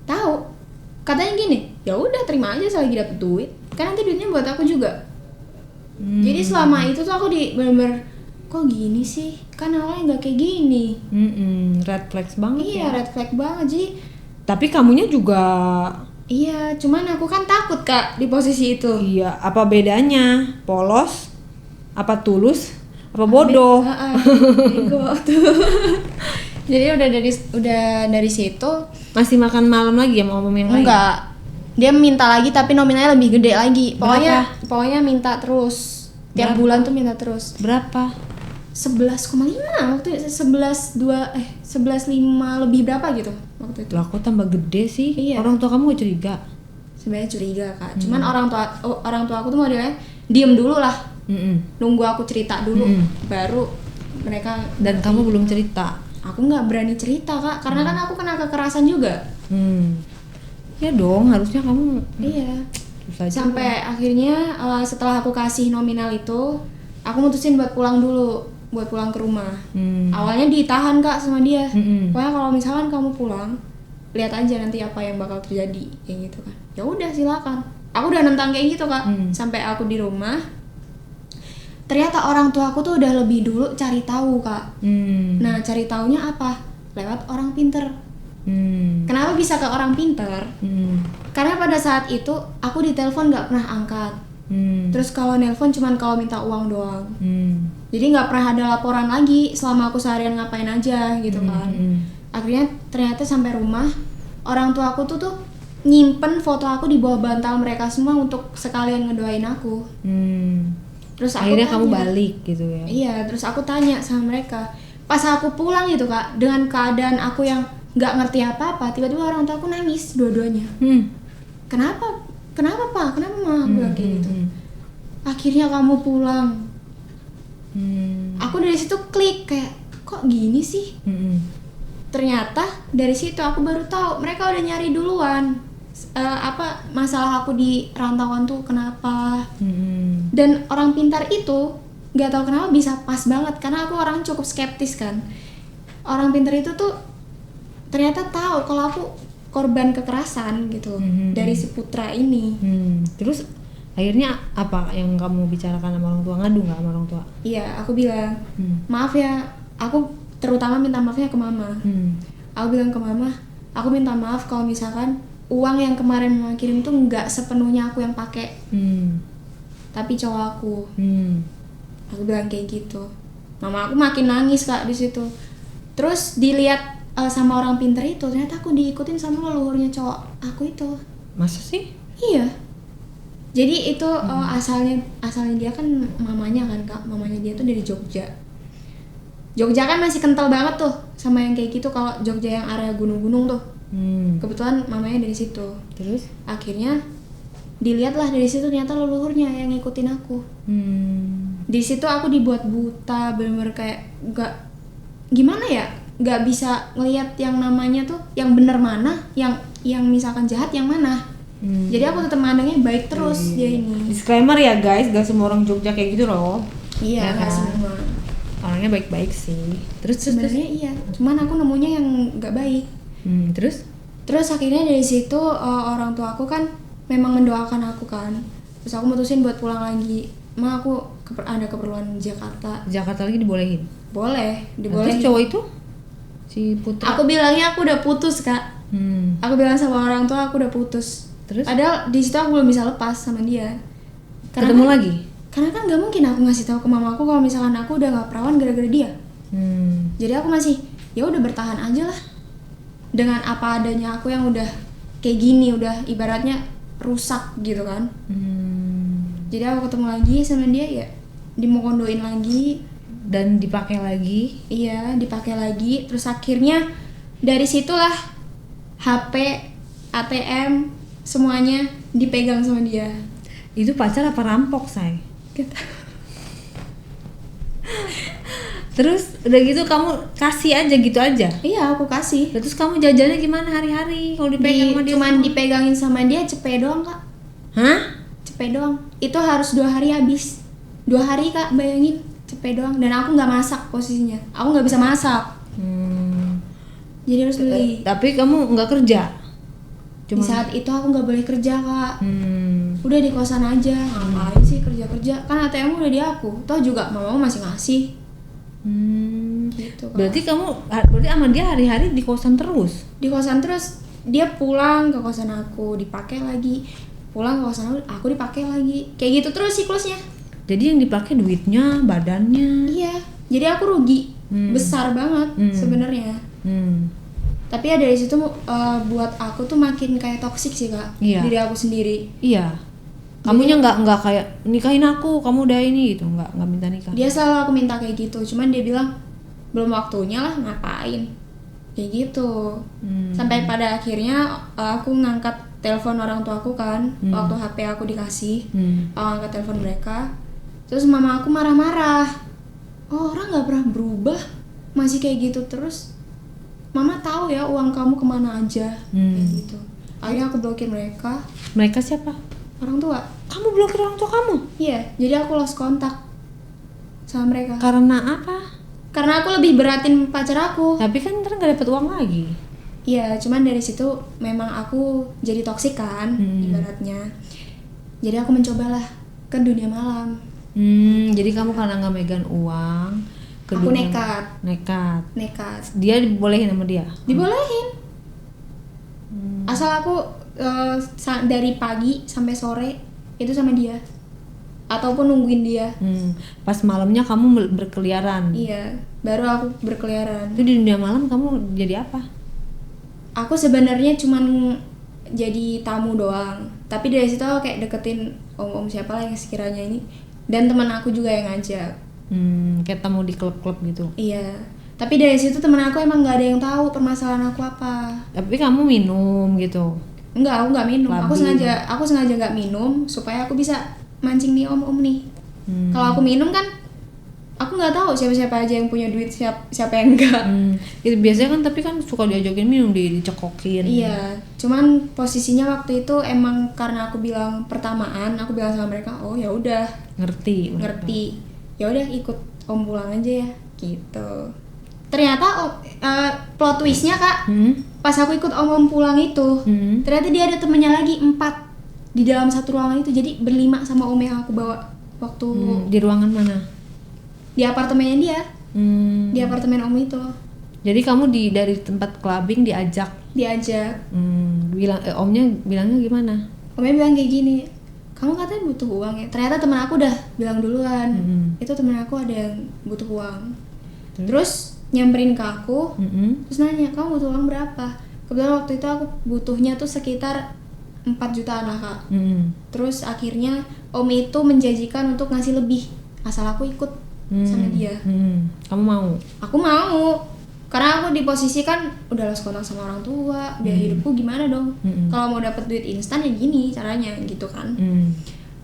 Tahu. Katanya gini, ya udah terima aja selagi dapet duit. Kan nanti duitnya buat aku juga. Jadi selama itu tuh aku bener-bener kok gini sih? Kan awalnya nggak kayak gini. Red flags banget. Iya, red flag banget. Jadi tapi kamunya juga. Iya, cuman aku kan takut, Kak, di posisi itu. Iya, apa bedanya? Polos? Apa tulus? Apa bodoh? Bego tuh. Jadi udah dari situ masih makan malam lagi ya sama om yang lain? Enggak. Dia minta lagi tapi nominalnya lebih gede lagi. Berapa? Pokoknya minta terus. Tiap bulan tuh minta terus. Berapa? 11,5 waktu itu. 11,5 lebih berapa gitu waktu itu. Lah kok tambah gede sih? Iya. Orang tua kamu gak curiga? Sebenarnya curiga, Kak. Cuman orang tua aku tuh modelnya diem dulu lah. Nunggu aku cerita dulu baru mereka. Dan kamu belum cerita? aku nggak berani cerita kak, karena kan aku kena kekerasan juga. Ya dong, harusnya kamu. Iya. Susah juga. Sampai akhirnya setelah aku kasih nominal itu, aku mutusin buat pulang dulu, buat pulang ke rumah. Awalnya ditahan kak sama dia. Pokoknya kalau misalkan kamu pulang, lihat aja nanti apa yang bakal terjadi, kayak gitu kan. Ya udah silakan. Aku udah nentang kayak gitu kak. Sampai aku di rumah, ternyata orang tua aku tuh udah lebih dulu cari tahu kak. Nah cari taunya apa? Lewat orang pinter. Kenapa bisa ke orang pinter? Karena pada saat itu aku ditelepon nggak pernah angkat. Terus kalau nelpon cuman kalau minta uang doang. Jadi nggak pernah ada laporan lagi selama aku seharian ngapain aja gitu kan. Akhirnya ternyata sampai rumah, orang tua aku tuh nyimpen foto aku di bawah bantal mereka semua untuk sekalian ngedoain aku. Terus aku akhirnya tanya, kamu balik gitu ya? Iya, terus aku tanya sama mereka. Pas aku pulang gitu kak, dengan keadaan aku yang nggak ngerti apa-apa, tiba-tiba orang tua aku nangis dua-duanya. Kenapa pak? Kenapa mah? Aku bilang kayak gitu. Akhirnya kamu pulang. Aku dari situ klik kayak, kok gini sih? Ternyata dari situ aku baru tahu mereka udah nyari duluan masalah aku di rantauan tuh kenapa. Dan orang pintar itu nggak tahu kenapa bisa pas banget, karena aku orang cukup skeptis kan. Orang pintar itu tuh ternyata tahu kalau aku korban kekerasan gitu dari si Putra ini. Terus akhirnya apa yang kamu bicarakan sama orang tua? Ngadu nggak sama orang tua? Iya, aku bilang maaf ya, aku terutama minta maafnya ke mama. Aku bilang ke mama, aku minta maaf kalau misalkan uang yang kemarin mama kirim tuh nggak sepenuhnya aku yang pakai, tapi cowok aku. Aku bilang kayak gitu. Mama aku makin nangis kak di situ. Terus dilihat sama orang pinter itu, ternyata aku diikutin sama leluhurnya cowok aku itu. Masa sih? Iya. Jadi itu asalnya dia kan mamanya kan kak, mamanya dia tuh dari Jogja. Jogja kan masih kental banget tuh sama yang kayak gitu, kalau Jogja yang area gunung-gunung tuh. Kebetulan mamanya dari situ. Terus akhirnya dilihatlah dari situ, ternyata leluhurnya yang ngikutin aku. Di situ aku dibuat buta, bener-bener kayak nggak gimana ya, nggak bisa ngelihat yang namanya tuh yang bener mana, yang misalkan jahat yang mana. Jadi aku tetap mandangnya baik terus dia ini. Disclaimer ya guys, gak semua orang Jogja kayak gitu loh. Iya, nggak semua. Orangnya baik-baik sih. Terus sebenarnya iya, cuman aku nemunya yang nggak baik. Terus akhirnya dari situ orang tua aku kan memang mendoakan aku kan. Terus aku mutusin buat pulang lagi. Aku ada keperluan di Jakarta. Jakarta lagi dibolehin? Boleh, dibolehin. Terus cowok itu? Si Putra? Aku bilangnya aku udah putus kak. Aku bilang sama orang tua aku udah putus. Terus? Padahal di situ aku belum bisa lepas sama dia. Ketemu lagi? Karena kan nggak mungkin aku ngasih tahu ke mama aku kalau misalkan aku udah nggak perawan gara-gara dia. Jadi aku masih ya udah bertahan aja lah dengan apa adanya aku yang udah kayak gini, udah ibaratnya rusak gitu kan. Jadi aku ketemu lagi sama dia ya, dimokondoin lagi dan dipakai lagi. Iya, dipakai lagi. Terus akhirnya dari situlah HP, ATM semuanya dipegang sama dia. Itu pacar apa rampok, say? Terus udah gitu kamu kasih aja gitu aja? Iya, aku kasih. Terus kamu jajannya gimana hari-hari kalau dipegang sama dia? Cuman dipegangin sama dia cepet doang kak. Hah? Cepet doang. Itu harus 2 hari habis. 2 hari kak, bayangin. Cepet doang. Dan aku nggak masak posisinya. Aku nggak bisa masak. Jadi harus beli. Tapi kamu nggak kerja? Di saat itu aku nggak boleh kerja kak. Udah di kosan aja. Ngapain sih kerja-kerja? Kan ATM udah di aku. Toh juga mama masih ngasih. Gitu, berarti sama dia hari-hari di kosan terus? Di kosan terus. Dia pulang ke kosan aku, dipakai lagi. Pulang ke kosan aku dipakai lagi. Kayak gitu terus siklusnya. Jadi yang dipakai duitnya, badannya? Iya. Jadi aku rugi besar banget sebenarnya. Tapi ya dari situ buat aku tuh makin kayak toksik sih kak. Diri aku sendiri. Iya. Kamunya nggak kayak nikahin aku, kamu udah ini gitu, nggak minta nikah? Dia selalu aku minta kayak gitu, cuman dia bilang belum waktunya lah, ngapain? Kayak gitu. Sampai pada akhirnya aku ngangkat telepon orang tua aku kan, waktu HP aku dikasih, aku ngangkat telepon mereka. Terus mama aku marah-marah. Oh, orang nggak pernah berubah. masih kayak gitu terus, mama tahu ya uang kamu kemana aja, kayak gitu. Akhirnya aku blokir mereka. Mereka siapa? Orang tua. Kamu blokir orang tua kamu? Iya, jadi aku lost kontak sama mereka. Karena apa? Karena aku lebih beratin pacar aku. Tapi kan ntar gak dapet uang lagi. Iya, cuman dari situ memang aku jadi toksik kan, ibaratnya. Jadi aku mencobalah ke dunia malam. Jadi kamu karena nggak megang uang, Aku nekat. Nekat. Dia dibolehin sama dia? Dibolehin. Asal aku dari pagi sampai sore itu sama dia, ataupun nungguin dia. Pas malamnya kamu berkeliaran. Iya, baru aku berkeliaran. Itu di dunia malam kamu jadi apa? Aku sebenarnya cuman jadi tamu doang, tapi dari situ aku kayak deketin om-om siapa lah yang sekiranya ini, dan teman aku juga yang ngajak. Kayak tamu di klub-klub gitu. Iya, tapi dari situ teman aku emang nggak ada yang tahu permasalahan aku apa. Tapi kamu minum gitu? Enggak, aku nggak minum. Labil. Aku sengaja nggak minum supaya aku bisa mancing nih om-om nih. Kalau aku minum kan, aku nggak tahu siapa-siapa aja yang punya duit, siapa yang enggak. Itu biasanya kan, tapi kan suka diajakin minum, dicekokin. Iya, cuman posisinya waktu itu emang karena aku bilang pertamaan, aku bilang sama mereka, oh ya udah, Ngerti. ya udah ikut om pulang aja ya, gitu. Ternyata plot twistnya kak, pas aku ikut om pulang itu, ternyata dia ada temennya lagi 4 di dalam satu ruangan itu, jadi berlima sama om yang aku bawa waktu Di ruangan mana? di apartemennya dia, di apartemen om itu. Jadi kamu dari tempat clubbing diajak? Omnya bilangnya gimana? Omnya bilang kayak gini, kamu katanya butuh uang ya. Ternyata teman aku udah bilang duluan, itu teman aku ada yang butuh uang. Terus nyamperin ke aku, terus nanya, kamu butuh uang berapa? Kebetulan waktu itu aku butuhnya tuh sekitar 4 jutaan lah kak. Terus akhirnya om itu menjanjikan untuk ngasih lebih asal aku ikut sama dia. Kamu mau? Aku mau, karena aku di posisi kan udah lost kontak sama orang tua, biaya hidupku gimana dong. Kalau mau dapet duit instan ya gini caranya gitu kan.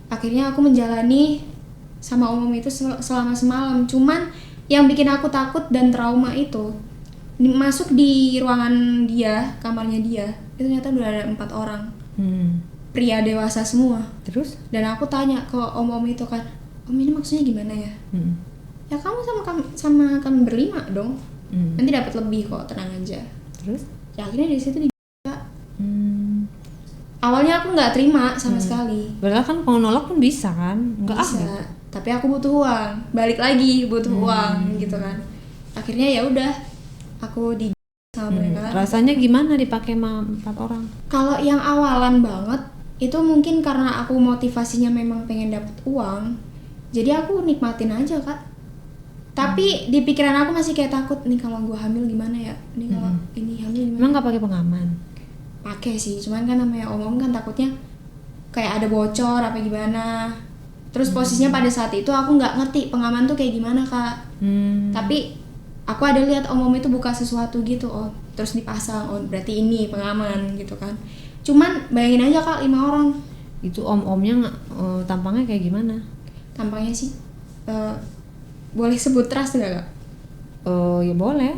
Akhirnya aku menjalani sama om itu selama semalam. Cuman yang bikin aku takut dan trauma itu, masuk di ruangan dia, kamarnya dia, itu ternyata udah ada 4 orang, pria dewasa semua. Terus? Dan aku tanya ke om itu kan, om ini maksudnya gimana ya? Ya kamu sama kami berlima dong, nanti dapat lebih kok, tenang aja. Terus? Ya akhirnya dari situ awalnya aku nggak terima sama sekali. Padahal kan mau nolak pun bisa kan? Nggak bisa, tapi aku butuh uang, balik lagi butuh uang gitu kan. Akhirnya ya udah, aku di sama mereka. Rasanya gimana dipakai sama 4 orang? Kalau yang awalan banget itu mungkin karena aku motivasinya memang pengen dapet uang, jadi aku nikmatin aja kak. Tapi di pikiran aku masih kayak takut nih, kalau gue hamil gimana ya? Nih kalau ini hamil gimana? Emang nggak pakai pengaman? Pakai sih, cuman kan namanya om kan takutnya kayak ada bocor apa gimana. Terus posisinya pada saat itu aku nggak ngerti pengaman tuh kayak gimana kak. Tapi aku ada lihat om itu buka sesuatu gitu, oh terus dipasang, oh berarti ini pengaman gitu kan. Cuman bayangin aja kak, 5 orang. Itu om-omnya tampangnya kayak gimana? Tampangnya sih boleh sebut ras nggak kak? Ya boleh.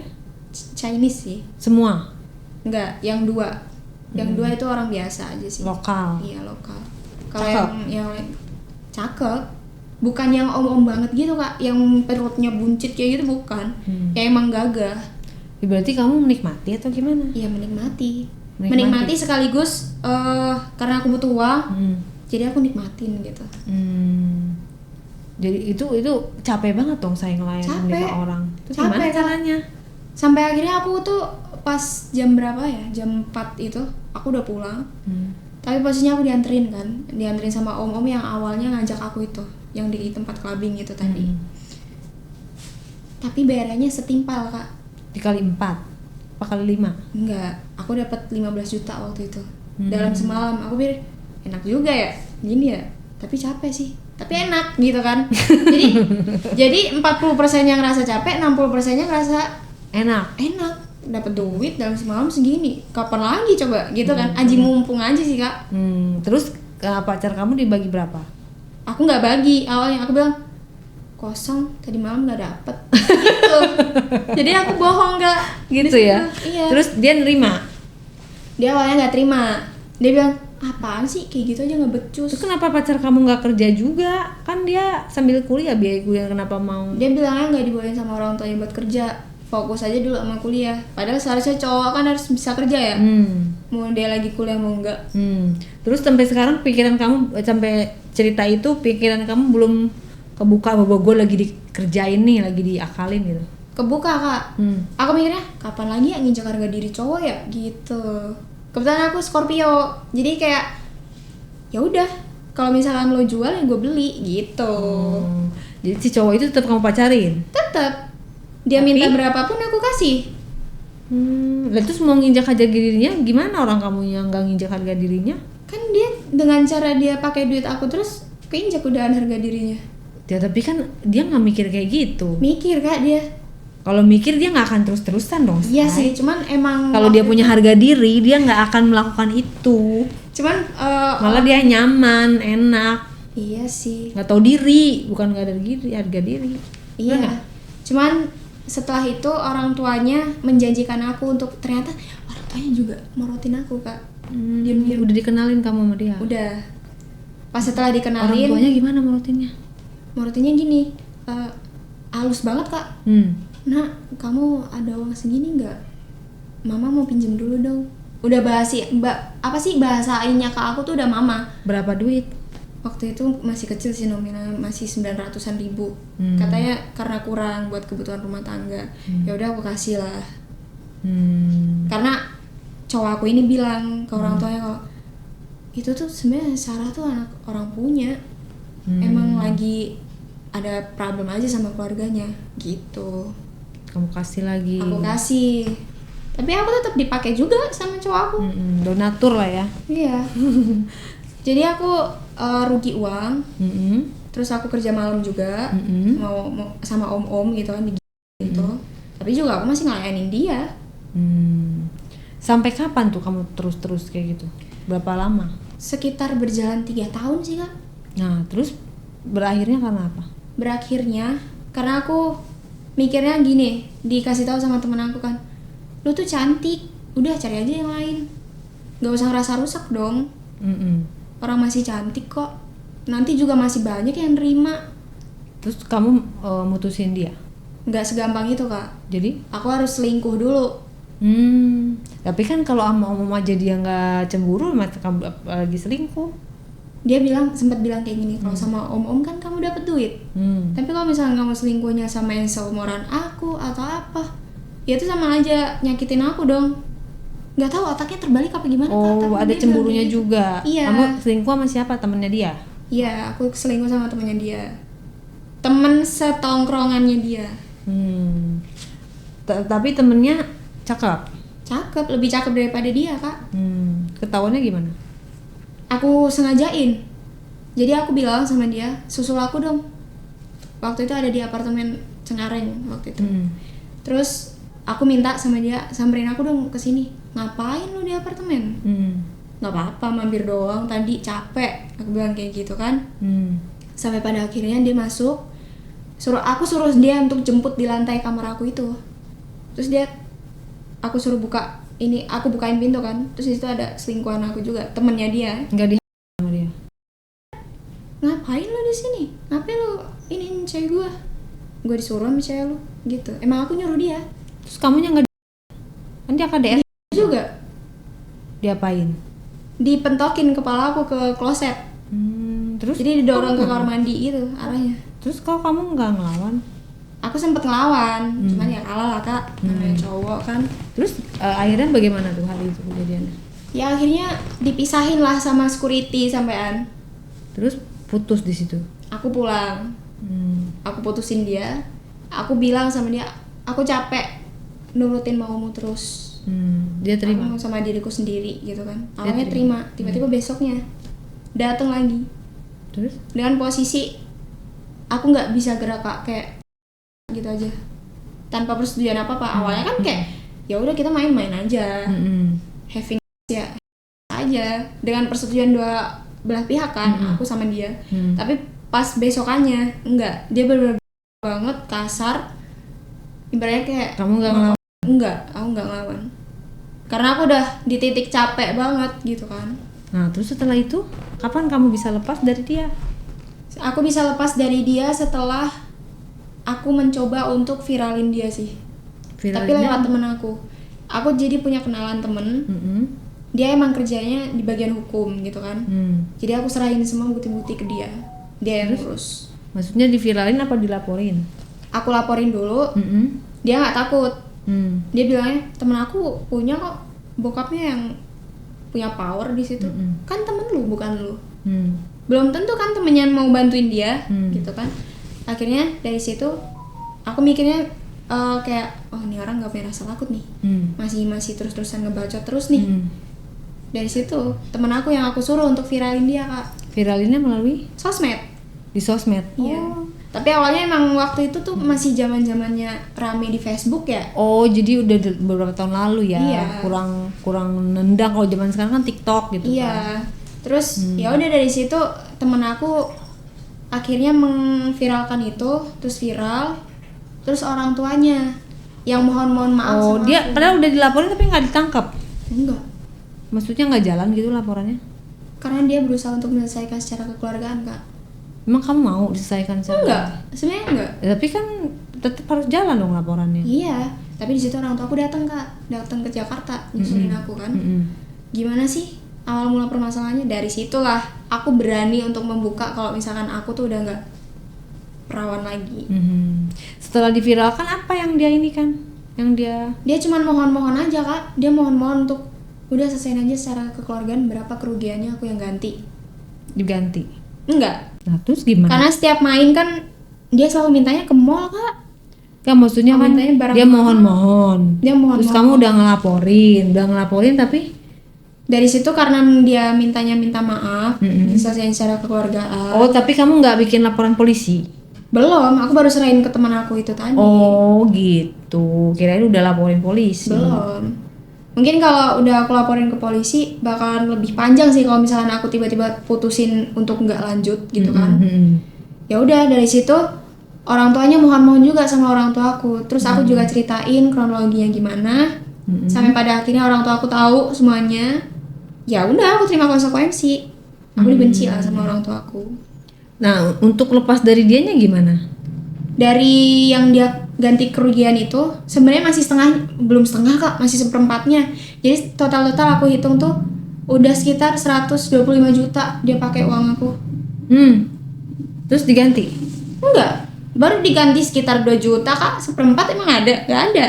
Chinese sih. Semua? Enggak, yang 2. Yang 2 itu orang biasa aja sih. Lokal? Iya lokal. Kalau yang cakep, bukan yang om-om banget gitu kak, yang perutnya buncit kayak gitu bukan. Kayak emang gagah. Ya, berarti kamu menikmati atau gimana? Iya menikmati sekaligus karena aku butuh uang, jadi aku nikmatin gitu. Jadi itu capek banget dong saya ngelayanin 5 orang. Itu gimana caranya? Sampai akhirnya aku tuh pas jam berapa ya? Jam 4 itu aku udah pulang. Tapi posisinya aku dianterin sama om-om yang awalnya ngajak aku itu, yang di tempat clubbing itu tadi. Tapi bayarannya setimpal kak. Dikali 4? Apa kali 5? Enggak, aku dapat 15 juta waktu itu. Dalam semalam. Aku pikir enak juga ya, gini ya. Tapi capek sih. Tapi enak gitu kan. Jadi 40% yang ngerasa capek, 60% nya ngerasa enak. Dapat duit dalam semalam segini, kapan lagi coba gitu kan. Aji mumpung aja sih kak. Terus pacar kamu dibagi berapa? Aku nggak bagi awalnya, aku bilang kosong tadi malam nggak dapet. gitu. Jadi aku bohong Kak. Gitu ya. Iya. Terus dia nerima. Dia awalnya nggak terima. Dia bilang, apaan sih kayak gitu aja nggak becus. Terus kenapa pacar kamu nggak kerja juga? Kan dia sambil kuliah, biaya kuliah, kenapa mau? Dia bilangnya nggak dibolehin sama orang tuanya buat kerja, fokus aja dulu sama kuliah. Padahal seharusnya cowok kan harus bisa kerja ya. Mau dia lagi kuliah mau enggak. Terus sampai sekarang pikiran kamu, sampai cerita itu pikiran kamu belum kebuka bahwa gue lagi dikerjain nih, lagi diakalin gitu? Kebuka Kak. Aku mikirnya kapan lagi ya nginjak harga diri cowok ya gitu. Kebetulan aku Scorpio, jadi kayak ya udah kalau misalkan lo jual ya gue beli gitu. Jadi si cowok itu tetap kamu pacarin? Tetap dia minta berapapun aku kasih. Lalu terus mau nginjak harga dirinya gimana, orang kamu yang nggak nginjak harga dirinya? Kan dia dengan cara dia pakai duit aku terus keinjak udahan harga dirinya. Ya tapi kan dia nggak mikir kayak gitu. Mikir Kak dia. Kalau mikir dia nggak akan terus-terusan dong. Iya sih, cuman emang kalau dia punya harga diri dia nggak akan melakukan itu. Cuman malah dia nyaman, enak. Iya sih. Nggak tahu diri, bukan nggak ada diri, harga diri. Iya. Cuman setelah itu orang tuanya menjanjikan aku untuk, ternyata orang tuanya juga morotin aku Kak. Diam-diam. Udah dikenalin kamu sama dia? Udah. Pas setelah dikenalin. Orang tuanya gimana morotinnya? Morotinnya gini, halus banget Kak. Nah, kamu ada uang segini nggak? Mama mau pinjem dulu dong. Udah bahasainnya ke aku tuh udah mama. Berapa duit? Waktu itu masih kecil sih nominal, masih 900-an ribu. Katanya karena kurang buat kebutuhan rumah tangga. Ya udah aku kasih lah. Karena cowok aku ini bilang ke orang tuanya kalau itu tuh sebenarnya Sarah tuh anak orang punya. Emang lagi ada problem aja sama keluarganya gitu. Kamu kasih lagi? Aku kasih, tapi aku tetap dipakai juga sama cowok aku. Donatur lah ya. Iya. Jadi aku rugi uang. Terus aku kerja malam juga, mau sama om-om gitu kan gitu. Tapi juga aku masih ngelayanin dia. Sampai kapan tuh kamu terus kayak gitu? Berapa lama? Sekitar berjalan 3 tahun sih Kak. Nah terus berakhirnya karena apa? Berakhirnya karena aku mikirnya gini, dikasih tahu sama temen aku kan, lu tuh cantik, udah cari aja yang lain, nggak usah ngerasa rusak dong. Orang masih cantik kok, nanti juga masih banyak yang nerima. Terus kamu mutusin dia? Nggak segampang itu Kak. Jadi? Aku harus selingkuh dulu. Tapi kan kalau sama om aja dia nggak cemburu, masa kamu lagi selingkuh? Dia sempat bilang kayak gini, kalau sama om-om kan kamu dapat duit. Tapi kalau misalnya kamu selingkuhnya sama yang seumuran aku atau apa, ya itu sama aja nyakitin aku dong. Nggak tahu otaknya terbalik apa gimana. Oh, ada cemburunya juga. Iya. Kamu selingkuh sama siapa? Temennya dia? Iya, aku selingkuh sama temennya dia. Temen setongkrongannya dia. Tapi temennya cakep? Cakep, lebih cakep daripada dia Kak. Ketahuannya gimana? Aku sengajain. Jadi aku bilang sama dia, susul aku dong. Waktu itu ada di apartemen Cengkareng waktu itu. Terus aku minta sama dia, samperin aku dong ke sini. Ngapain lu di apartemen? Nggak apa-apa, mampir doang, tadi capek. Aku bilang kayak gitu kan. Sampai pada akhirnya dia masuk. Aku suruh dia untuk jemput di lantai kamar aku itu. Terus aku suruh buka. Aku bukain pintu kan, terus itu ada selingkuhan aku juga, temennya dia. Nggak sama dia. Ngapain lo di sini? Ngapain lo ini cewek gue? Gue disuruh sama cewek lo, gitu. Emang aku nyuruh dia. Terus kamunya nggak? Kan dia KDR juga. Diapain? Dipentokin kepala aku ke kloset. Terus? Jadi didorong ke kamar mandi gitu arahnya. Terus kalau kamu nggak ngelawan? Aku sempet ngelawan, cuman ya kalah lah Kak, namanya cowok kan. Terus akhirnya bagaimana tuh hari itu kejadiannya? Ya akhirnya dipisahin lah sama security sampean. Terus putus di situ? Aku pulang, aku putusin dia. Aku bilang sama dia, aku capek nurutin maumu terus. Dia terima? Aku sama diriku sendiri gitu kan. Awalnya terima, tiba-tiba besoknya datang lagi. Terus? Dengan posisi aku nggak bisa gerak Kak, kayak gitu aja tanpa persetujuan apa-apa. Awalnya kan kayak ya udah kita main-main aja, having ya aja dengan persetujuan dua belah pihak kan, aku sama dia. Tapi pas besokannya enggak, dia bener-bener banget kasar, Ibaratnya kayak Kamu nggak ngelawan? Aku nggak ngelawan. Karena aku udah di titik capek banget gitu kan. Nah, terus setelah itu kapan kamu bisa lepas dari dia? Aku bisa lepas dari dia setelah aku mencoba untuk viralin dia sih. Tapi lewat temen aku. Aku jadi punya kenalan temen. Dia emang kerjanya di bagian hukum gitu kan. Jadi aku serahin semua bukti-bukti ke dia. Dia yang ngurus. Maksudnya diviralin apa dilaporin? Aku laporin dulu. Dia nggak takut. Dia bilangnya temen aku punya kok, bokapnya yang punya power di situ. Kan temen lu bukan lu. Belum tentu kan temennya mau bantuin dia gitu kan. Akhirnya dari situ aku mikirnya kayak ini orang nggak punya rasa takut nih. Masih terus-terusan ngebacot terus nih. Dari situ temen aku yang aku suruh untuk viralin dia, Kak. Viralinnya melalui Sosmed. di sosmed. Iya. Tapi awalnya emang waktu itu tuh masih zaman-zamannya rame di Facebook ya. Oh, jadi udah beberapa tahun lalu ya. Iya. Kurang nendang. Kalau zaman sekarang kan TikTok gitu. Iya. Terus ya udah dari situ temen aku akhirnya mengviralkan itu, terus viral. Terus orang tuanya yang mohon maaf Oh, sama dia aku. padahal udah dilaporin tapi nggak ditangkap. Enggak. Maksudnya nggak jalan gitu laporannya? Karena dia berusaha untuk menyelesaikan secara kekeluargaan, Kak. Emang kamu mau diselesaikan secara? Enggak, sebenarnya enggak. Ya, tapi kan tetap harus jalan dong laporannya. Iya, tapi di situ orang tua aku datang, Kak. Datang ke Jakarta nyusulin aku kan. Gimana sih awal mula permasalahannya? Dari situlah aku berani untuk membuka kalau misalkan aku tuh udah enggak perawan lagi. Setelah diviralkan apa yang dia ini kan? Yang Dia cuman mohon-mohon aja, Kak. Dia mohon-mohon untuk udah selesaiin aja secara kekeluargaan, berapa kerugiannya aku yang ganti. diganti. Enggak. Nah, terus gimana? Karena setiap main kan dia selalu mintanya ke mall, Kak. Kan maksudnya kan Mintanya barang dia mahal. mohon-mohon. Dia mohon-mohon. Terus kamu udah ngelaporin tapi Dari situ karena dia minta maaf, diselesaikan secara kekeluargaan. oh, tapi kamu nggak bikin laporan polisi? Belum, aku baru serahin ke teman aku itu tadi. Oh, gitu. Kirain udah laporin polisi. Belum. Mungkin kalau udah aku laporin ke polisi bakalan lebih panjang sih kalau misalkan aku tiba-tiba putusin untuk nggak lanjut gitu kan. Ya udah dari situ orang tuanya mohon-mohon juga sama orang tua aku. Terus aku juga ceritain kronologinya gimana. Sampai pada akhirnya orang tua aku tahu semuanya. Ya udah aku terima konsekuensi. Aku dibenci lah sama orang tua aku. Nah, untuk lepas dari dianya gimana? Dari yang dia ganti kerugian itu sebenarnya masih belum setengah, Kak, masih seperempatnya. Jadi total aku hitung tuh udah sekitar 125 juta dia pakai uang aku. Terus diganti? Enggak, baru diganti sekitar 2 juta, Kak. Seperempat emang ada? Gak ada.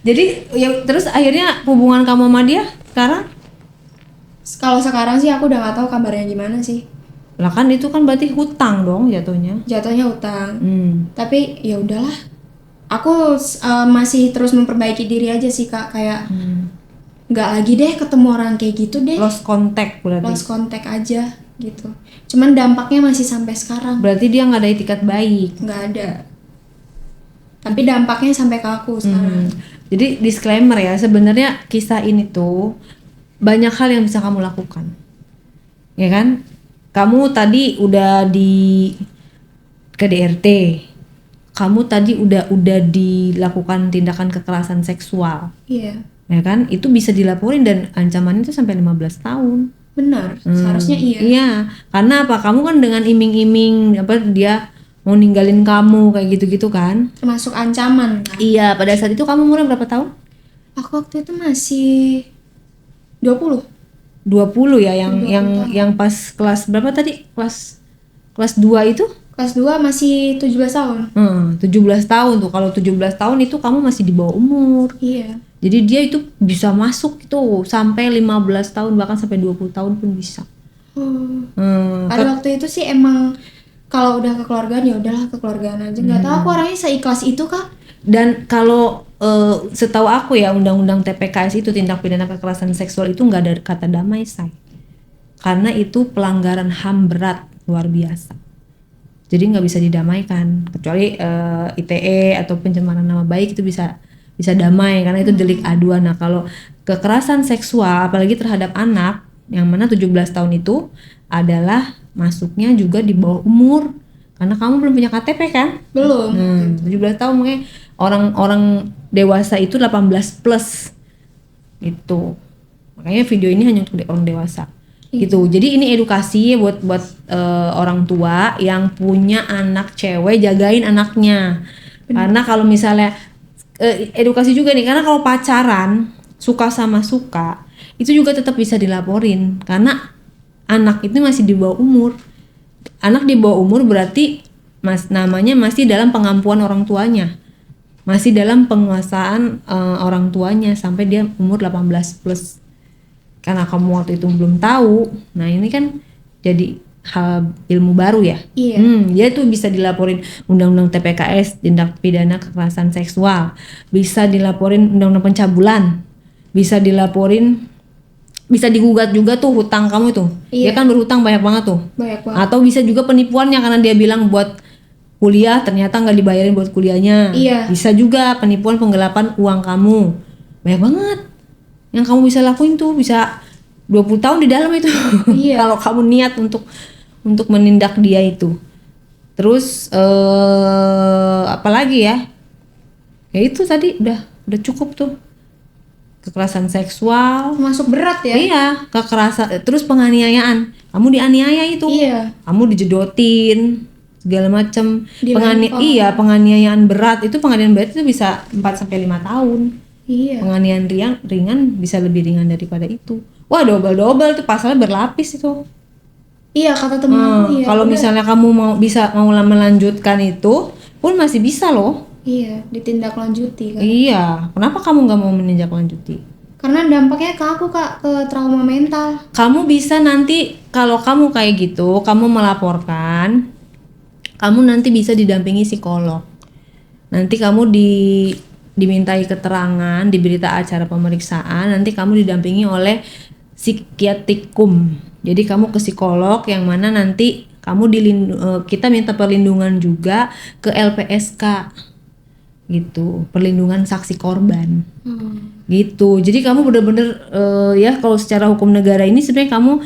Jadi ya terus akhirnya hubungan kamu sama dia sekarang? Kalau sekarang sih aku udah gak tahu kabarnya gimana sih. Lah kan itu kan berarti hutang dong jatuhnya. Jatuhnya utang. Tapi ya udahlah. Aku masih terus memperbaiki diri aja sih, Kak. Kayak nggak lagi deh ketemu orang kayak gitu deh. Lost contact berarti. Lost contact aja gitu. Cuman dampaknya masih sampai sekarang. Berarti dia nggak ada itikat baik. Nggak ada. Tapi dampaknya sampai ke aku sekarang. Jadi disclaimer ya, sebenarnya kisah ini tuh banyak hal yang bisa kamu lakukan. Ya kan? Kamu tadi udah di KDRT. Kamu tadi udah dilakukan tindakan kekerasan seksual. Iya. Ya kan? Itu bisa dilaporin dan ancamannya itu sampai 15 tahun. Benar, seharusnya iya. Iya, karena apa? Kamu kan dengan iming-iming apa dia mau ninggalin kamu kayak gitu-gitu kan? Termasuk ancaman kan. Iya, pada saat itu kamu umurnya berapa tahun? Aku waktu itu masih 20. 20 ya, yang pas kelas berapa tadi? Kelas 2 itu? Kelas 2 masih 17 tahun. 17 tahun tuh. Kalau 17 tahun itu kamu masih di bawah umur. Iya. Jadi dia itu bisa masuk itu sampai 15 tahun bahkan sampai 20 tahun pun bisa. Pada waktu itu sih emang kalau udah kekeluargaan ya udahlah kekeluargaan aja. Nggak tahu aku orangnya seikhlas itu, Kak. Dan kalau setahu aku ya undang-undang TPKS itu tindak pidana kekerasan seksual itu nggak ada kata damai, say. Karena itu pelanggaran HAM berat luar biasa. Jadi nggak bisa didamaikan kecuali ITE atau pencemaran nama baik itu bisa damai karena itu delik aduan. Nah kalau kekerasan seksual apalagi terhadap anak yang mana 17 tahun itu adalah masuknya juga di bawah umur Karena kamu belum punya KTP kan? Belum. 17 tahun, makanya orang dewasa itu 18 plus gitu. Makanya video ini hanya untuk orang dewasa. Gitu. Jadi ini edukasi buat orang tua yang punya anak cewek, jagain anaknya. Karena kalau misalnya edukasi juga nih, karena kalau pacaran suka sama suka itu juga tetap bisa dilaporin karena anak itu masih di bawah umur. Anak di bawah umur berarti namanya masih dalam pengampuan orang tuanya. Masih dalam penguasaan orang tuanya sampai dia umur 18 plus. Karena kamu waktu itu belum tahu. Nah, ini kan jadi hal ilmu baru ya. Iya. Dia tuh bisa dilaporin undang-undang TPKS, tindak pidana kekerasan seksual. Bisa dilaporin undang-undang pencabulan. Bisa dilaporin, bisa digugat juga tuh hutang kamu tuh. Iya. Dia kan berhutang banyak banget tuh. Banyak banget. Atau bisa juga penipuannya karena dia bilang buat kuliah ternyata nggak dibayarin buat kuliahnya. Iya. Bisa juga penipuan penggelapan uang kamu. Banyak banget yang kamu bisa lakuin tuh, bisa 20 tahun di dalam itu. Iya. Kalau kamu niat untuk menindak dia itu. Terus apalagi ya? Ya itu tadi udah cukup tuh. Kekerasan seksual. Masuk berat ya? Iya, kekerasan, terus penganiayaan. Kamu dianiaya itu. Iya. Kamu dijedotin segala macam. Dilempar. Penganiayaan berat itu bisa 4 sampai 5 tahun. Iya. Penganiayaan ringan bisa lebih ringan daripada itu. Wah, double tuh pasalnya berlapis itu. Iya, kata temen aku. Iya, kalau misalnya kamu mau melanjutkan itu pun masih bisa loh. Iya, ditindaklanjuti kan. Iya, kenapa kamu nggak mau menindaklanjuti? Karena dampaknya ke aku, Kak, ke trauma mental. Kamu bisa nanti kalau kamu kayak gitu, kamu melaporkan, kamu nanti bisa didampingi psikolog. Nanti kamu dimintai keterangan, di berita acara pemeriksaan, nanti kamu didampingi oleh psikiatrikum. Jadi kamu ke psikolog yang mana nanti kamu kita minta perlindungan juga ke LPSK. Gitu, perlindungan saksi korban. Gitu. Jadi kamu bener-bener ya kalau secara hukum negara ini sebenarnya kamu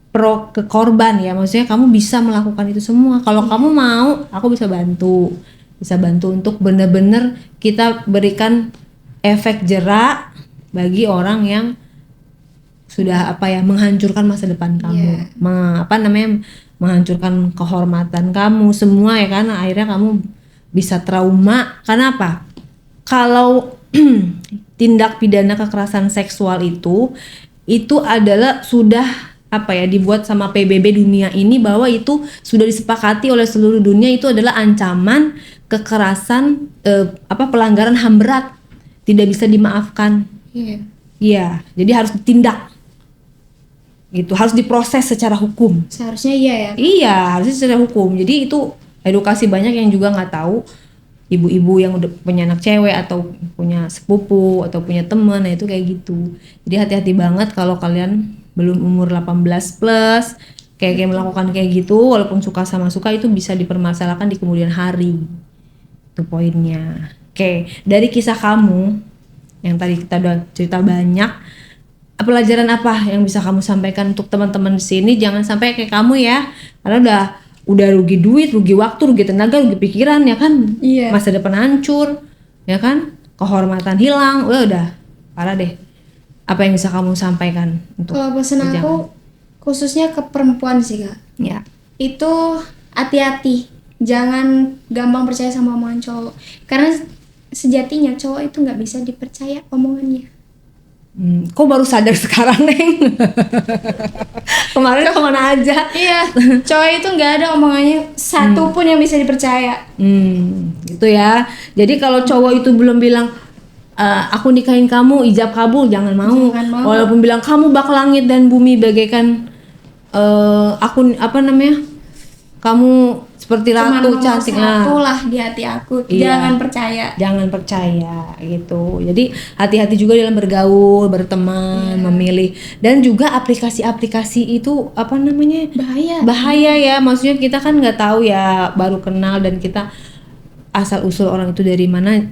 pro ke korban ya, maksudnya kamu bisa melakukan itu semua. Kalau kamu mau, aku bisa bantu untuk benar-benar kita berikan efek jerak bagi orang yang sudah menghancurkan masa depan kamu, menghancurkan kehormatan kamu semua ya kan, akhirnya kamu bisa trauma. Karena apa? Kalau tindak pidana kekerasan seksual itu adalah sudah dibuat sama PBB dunia ini bahwa itu sudah disepakati oleh seluruh dunia, itu adalah ancaman kekerasan pelanggaran HAM berat, tidak bisa dimaafkan. Iya, jadi harus ditindak. Gitu, harus diproses secara hukum. Seharusnya iya ya. Iya, harusnya secara hukum. Jadi itu edukasi banyak yang juga nggak tahu. Ibu-ibu yang udah punya anak cewek atau punya sepupu atau punya teman, nah itu kayak gitu. Jadi hati-hati banget kalau kalian belum umur 18 plus kayak melakukan kayak gitu, walaupun suka sama suka itu bisa dipermasalahkan di kemudian hari. Itu poinnya. Oke, dari kisah kamu yang tadi kita udah cerita banyak, pelajaran apa yang bisa kamu sampaikan untuk teman-teman di sini? Jangan sampai kayak kamu ya, karena udah rugi duit, rugi waktu, rugi tenaga, rugi pikiran ya kan? Iya. Masa depan hancur, ya kan? Kehormatan hilang, udah parah deh. Apa yang bisa kamu sampaikan untuk? Kalau pesan aku khususnya ke perempuan sih, Kak. Ya. Itu hati-hati, jangan gampang percaya sama omongan cowok. Karena sejatinya cowok itu nggak bisa dipercaya omongannya. Kok baru sadar sekarang, Neng? Kemarin kemana aja? Iya, cowok itu nggak ada omongannya satu pun yang bisa dipercaya. Gitu ya. Jadi kalau cowok itu belum bilang aku nikahin kamu, ijab kabul, jangan mau. Walaupun bilang kamu bak langit dan bumi bagaikan kamu seperti ratu cantik lah di hati aku. Iya. Jangan percaya gitu. Jadi hati-hati juga dalam bergaul, berteman, memilih. Dan juga aplikasi-aplikasi itu bahaya ya. Maksudnya kita kan nggak tahu ya, baru kenal dan kita asal usul orang itu dari mana.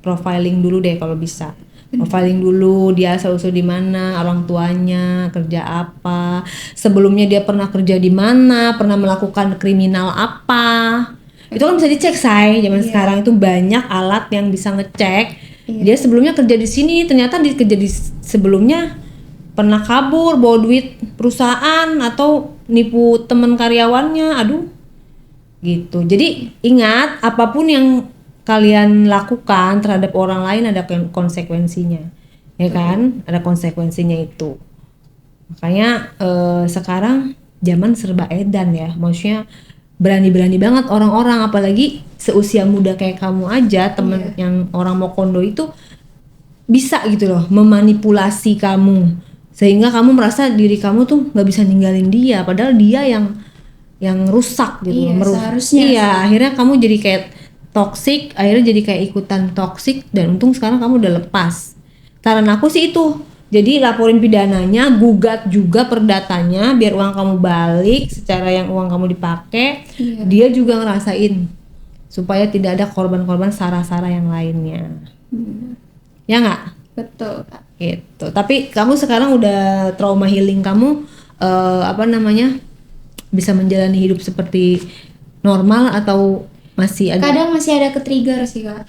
Profiling dulu deh kalau bisa. Profiling dulu dia asal-usul di mana, orang tuanya, kerja apa, sebelumnya dia pernah kerja di mana, pernah melakukan kriminal apa. Itu kan bisa dicek, say. Zaman sekarang itu banyak alat yang bisa ngecek. Dia sebelumnya kerja di sini, ternyata dia kerja di sebelumnya pernah kabur, bawa duit perusahaan atau nipu teman karyawannya. Aduh. Gitu. Jadi ingat, apapun yang kalian lakukan terhadap orang lain ada konsekuensinya, ya kan? Ada konsekuensinya itu. Makanya sekarang zaman serba edan ya, maksudnya berani-berani banget orang-orang, apalagi seusia muda kayak kamu aja, temen yang orang mau kondo itu bisa gitu loh memanipulasi kamu sehingga kamu merasa diri kamu tuh nggak bisa ninggalin dia, padahal dia yang rusak gitu. Seharusnya iya, akhirnya kamu jadi kayak toxic, akhirnya jadi kayak ikutan toxic, dan untung sekarang kamu udah lepas. Saran aku sih itu, jadi laporin pidananya, gugat juga perdatanya biar uang kamu balik secara yang uang kamu dipakai. Dia juga ngerasain supaya tidak ada korban-korban Sarah-Sarah yang lainnya. Ya nggak? Betul, Kak. Gitu. Tapi kamu sekarang udah trauma healing kamu bisa menjalani hidup seperti normal atau masih ada? Kadang masih ada ke-trigger sih, Kak.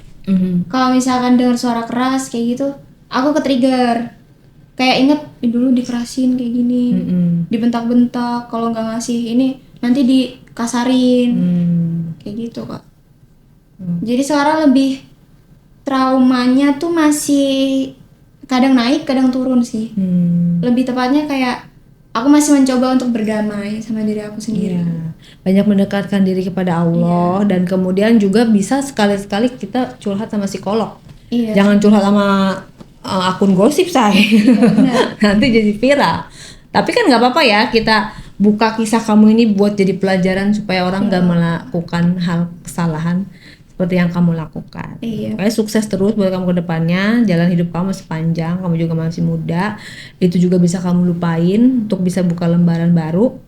Kalau misalkan dengar suara keras kayak gitu, aku ke-trigger. Kayak inget dulu dikerasin kayak gini, dibentak-bentak, kalau nggak ngasih ini nanti dikasarin, kayak gitu, Kak. Jadi sekarang lebih traumanya tuh masih kadang naik, kadang turun sih. Lebih tepatnya kayak aku masih mencoba untuk berdamai sama diri aku sendiri. Banyak mendekatkan diri kepada Allah, dan kemudian juga bisa sekali-sekali kita curhat sama psikolog. Jangan curhat sama akun gosip, say. Nanti jadi viral. Tapi kan nggak apa-apa ya, kita buka kisah kamu ini buat jadi pelajaran supaya orang nggak melakukan hal kesalahan seperti yang kamu lakukan. Pokoknya sukses terus buat kamu ke depannya. Jalan hidup kamu masih panjang, kamu juga masih muda. Itu juga bisa kamu lupain untuk bisa buka lembaran baru.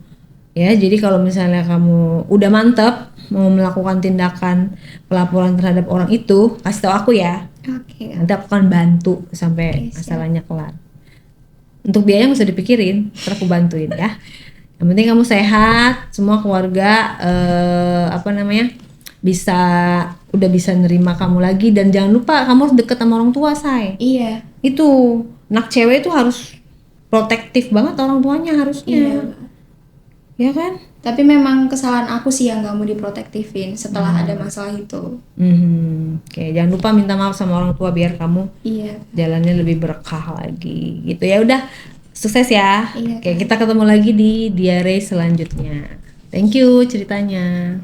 Ya, jadi kalau misalnya kamu udah mantep mau melakukan tindakan pelaporan terhadap orang itu, kasih tahu aku ya. Nanti aku akan bantu sampai masalahnya kelar. Untuk biaya nggak usah dipikirin, ntar aku bantuin ya. Yang penting kamu sehat, semua keluarga udah bisa nerima kamu lagi, dan jangan lupa kamu harus deket sama orang tua, say. Itu anak cewek itu harus protektif banget orang tuanya harusnya. Ya kan? Tapi memang kesalahan aku sih yang gak mau diprotektifin setelah ada masalah itu. Oke, jangan lupa minta maaf sama orang tua biar kamu jalannya lebih berkah lagi. Gitu ya, udah sukses ya. Oke, kita ketemu lagi di diare selanjutnya. Thank you ceritanya.